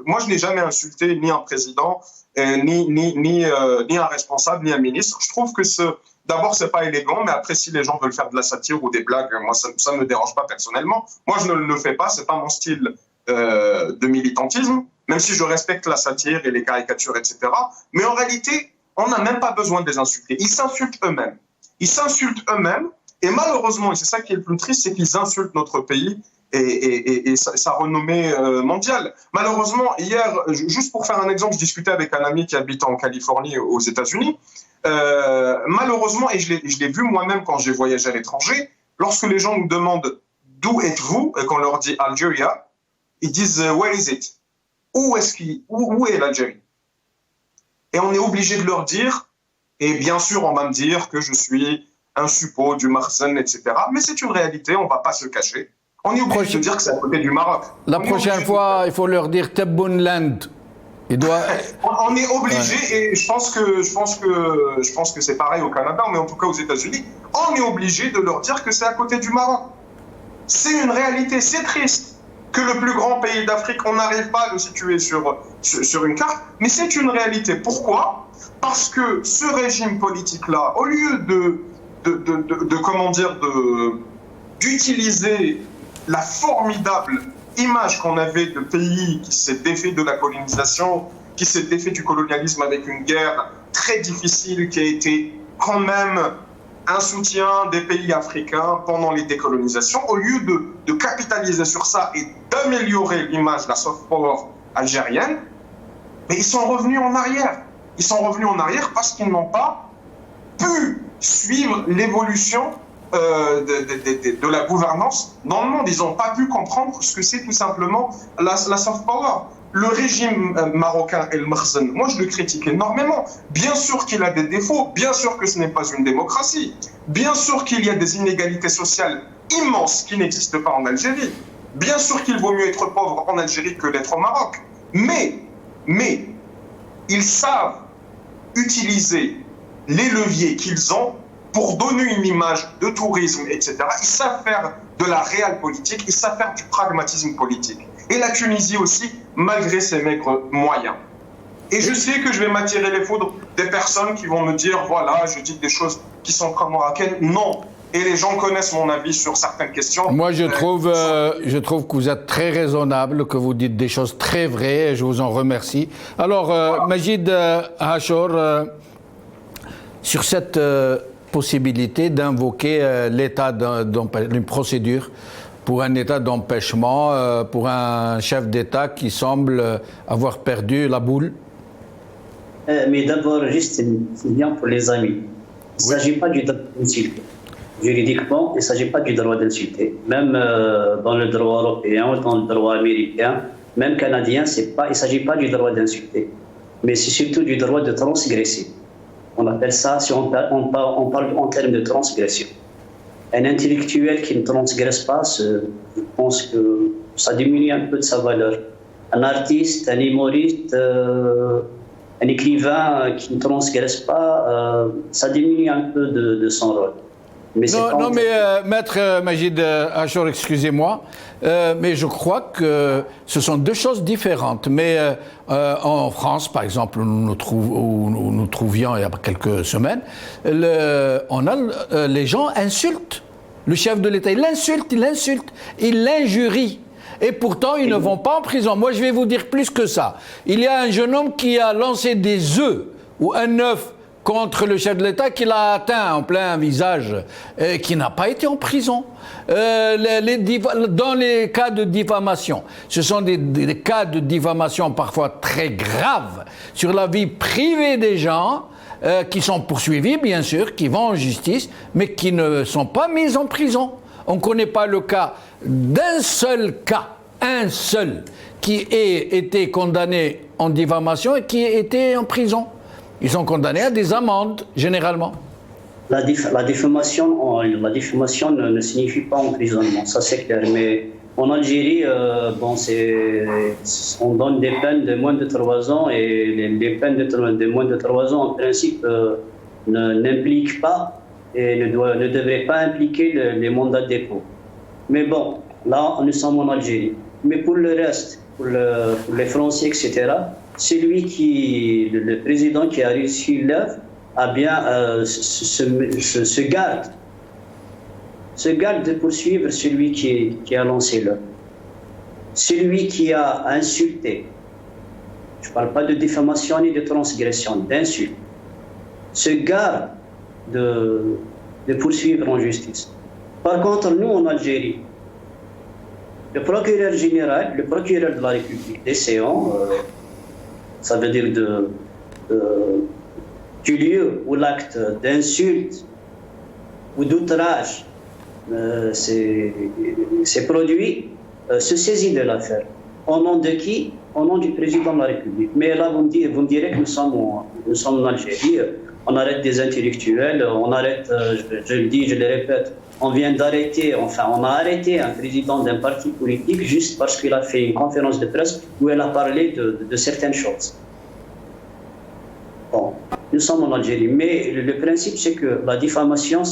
moi je n'ai jamais insulté ni un président, ni un responsable, ni un ministre. Je trouve que d'abord c'est pas élégant, mais après si les gens veulent faire de la satire ou des blagues, moi ça ne me dérange pas personnellement. Moi je ne le fais pas, c'est pas mon style de militantisme, même si je respecte la satire et les caricatures, etc. Mais en réalité, on n'a même pas besoin de les insulter. Ils s'insultent eux-mêmes. Ils s'insultent eux-mêmes. Et malheureusement, et c'est ça qui est le plus triste, c'est qu'ils insultent notre pays et sa renommée mondiale. Malheureusement, hier, juste pour faire un exemple, je discutais avec un ami qui habite en Californie, aux États-Unis. Malheureusement, et je l'ai vu moi-même quand j'ai voyagé à l'étranger, lorsque les gens nous demandent d'où êtes-vous, et qu'on leur dit Algeria, ils disent where is it? Où est l'Algérie? Et on est obligé de leur dire, et bien sûr on va me dire que je suis un suppôt du Marzen, etc. Mais c'est une réalité, on ne va pas se cacher. On est obligé de dire que c'est à côté du Maroc. La prochaine fois, il faut leur dire Tebboune Land. On est obligé, et je pense que c'est pareil au Canada, mais en tout cas aux États-Unis, on est obligé de leur dire que c'est à côté du Maroc. C'est une réalité, c'est triste que le plus grand pays d'Afrique, on n'arrive pas à le situer sur une carte, mais c'est une réalité. Pourquoi? Parce que ce régime politique-là, au lieu d'utiliser la formidable image qu'on avait de pays qui s'est défait de la colonisation, qui s'est défait du colonialisme avec une guerre très difficile qui a été quand même un soutien des pays africains pendant les décolonisations. Au lieu de capitaliser sur ça et d'améliorer l'image de la soft power algérienne, mais ils sont revenus en arrière. Ils sont revenus en arrière parce qu'ils n'ont pas pu suivre l'évolution de la gouvernance dans le monde. Ils n'ont pas pu comprendre ce que c'est tout simplement la soft power. Le régime marocain El Makhzen, moi je le critique énormément. Bien sûr qu'il a des défauts, bien sûr que ce n'est pas une démocratie, bien sûr qu'il y a des inégalités sociales immenses qui n'existent pas en Algérie, bien sûr qu'il vaut mieux être pauvre en Algérie que d'être au Maroc, mais ils savent utiliser les leviers qu'ils ont pour donner une image de tourisme, etc. Ils savent faire de la réelle politique, ils savent faire du pragmatisme politique. Et la Tunisie aussi, malgré ses maigres moyens. Et je sais que je vais m'attirer les foudres des personnes qui vont me dire, voilà, je dis des choses qui sont pro-marocaines. Non. Et les gens connaissent mon avis sur certaines questions. Moi, je trouve que vous êtes très raisonnable, que vous dites des choses très vraies, et je vous en remercie. Alors, Majid Hachor, sur cette possibilité d'invoquer l'état d'une procédure pour un état d'empêchement, pour un chef d'État qui semble avoir perdu la boule. Mais d'abord, juste une bien pour les amis. Il ne s'agit pas du droit d'insulter. Juridiquement, il ne s'agit pas du droit d'insulter. Même dans le droit européen ou dans le droit américain, même canadien, il ne s'agit pas du droit d'insulter. Mais c'est surtout du droit de transgresser. On appelle ça, si on parle en termes de transgression. Un intellectuel qui ne transgresse pas, je pense que ça diminue un peu de sa valeur. Un artiste, un humoriste, un écrivain qui ne transgresse pas, ça diminue un peu de son rôle. Mais Maître Majid Hachor, excusez-moi, mais je crois que ce sont deux choses différentes. Mais en France, par exemple, où nous trouvions il y a quelques semaines, les gens insultent le chef de l'État. Ils l'insultent, ils l'injurient. Et pourtant, ils ne vont pas en prison. Moi, je vais vous dire plus que ça. Il y a un jeune homme qui a lancé des œufs ou un œuf contre le chef de l'État qui l'a atteint en plein visage, qui n'a pas été en prison. Dans les cas de diffamation, ce sont des cas de diffamation parfois très graves sur la vie privée des gens, qui sont poursuivis, bien sûr, qui vont en justice, mais qui ne sont pas mis en prison. On ne connaît pas le cas d'un seul cas, un seul, qui ait été condamné en diffamation et qui ait été en prison. Ils sont condamnés à des amendes, généralement. La diffamation ne signifie pas emprisonnement, ça c'est clair. Mais en Algérie, on donne des peines de moins de 3 ans et les peines de moins de 3 ans, en principe, n'impliquent pas et ne devraient pas impliquer les mandats de dépôt. Mais bon, là, nous sommes en Algérie. Mais pour le reste, pour les Français, etc., le président qui a réussi l'œuvre a bien se garde de poursuivre celui qui a lancé l'œuvre. Celui qui a insulté, je ne parle pas de diffamation ni de transgression, d'insulte, se garde de poursuivre en justice. Par contre, nous en Algérie, le procureur général, le procureur de la République, l'ECN, ça veut dire du lieu où l'acte d'insulte ou d'outrage s'est produit, se saisit de l'affaire. Au nom de qui? Au nom du président de la République. Mais là, vous me direz que nous sommes en Algérie, on arrête des intellectuels, on arrête, je le dis, je le répète, on a arrêté un président d'un parti politique juste parce qu'il a fait une conférence de presse où il a parlé de certaines choses. Bon, nous sommes en Algérie, mais le principe c'est que la diffamation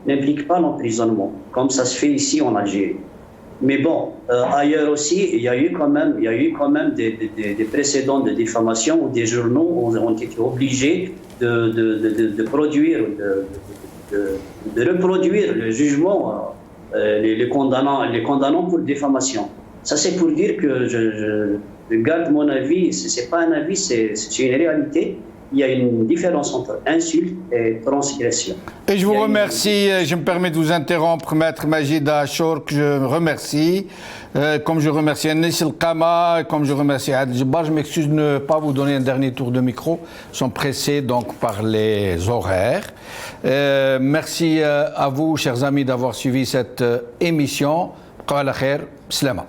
n'implique pas l'emprisonnement, comme ça se fait ici en Algérie. Mais bon, ailleurs aussi, il y a eu quand même des précédents de diffamation où des journaux ont été obligés de reproduire le jugement, les condamnant pour diffamation. Ça, c'est pour dire que je garde mon avis. C'est pas un avis, c'est une réalité. il y a une différence entre insulte et transgression. Et je vous remercie, je me permets de vous interrompre, Maître Majid Achour, que je remercie, comme je remercie Anis El-Kama, comme je remercie Adel Jabbar. Je m'excuse de ne pas vous donner un dernier tour de micro, ils sont pressés donc par les horaires. Merci à vous, chers amis, d'avoir suivi cette émission. Qala khair, slama.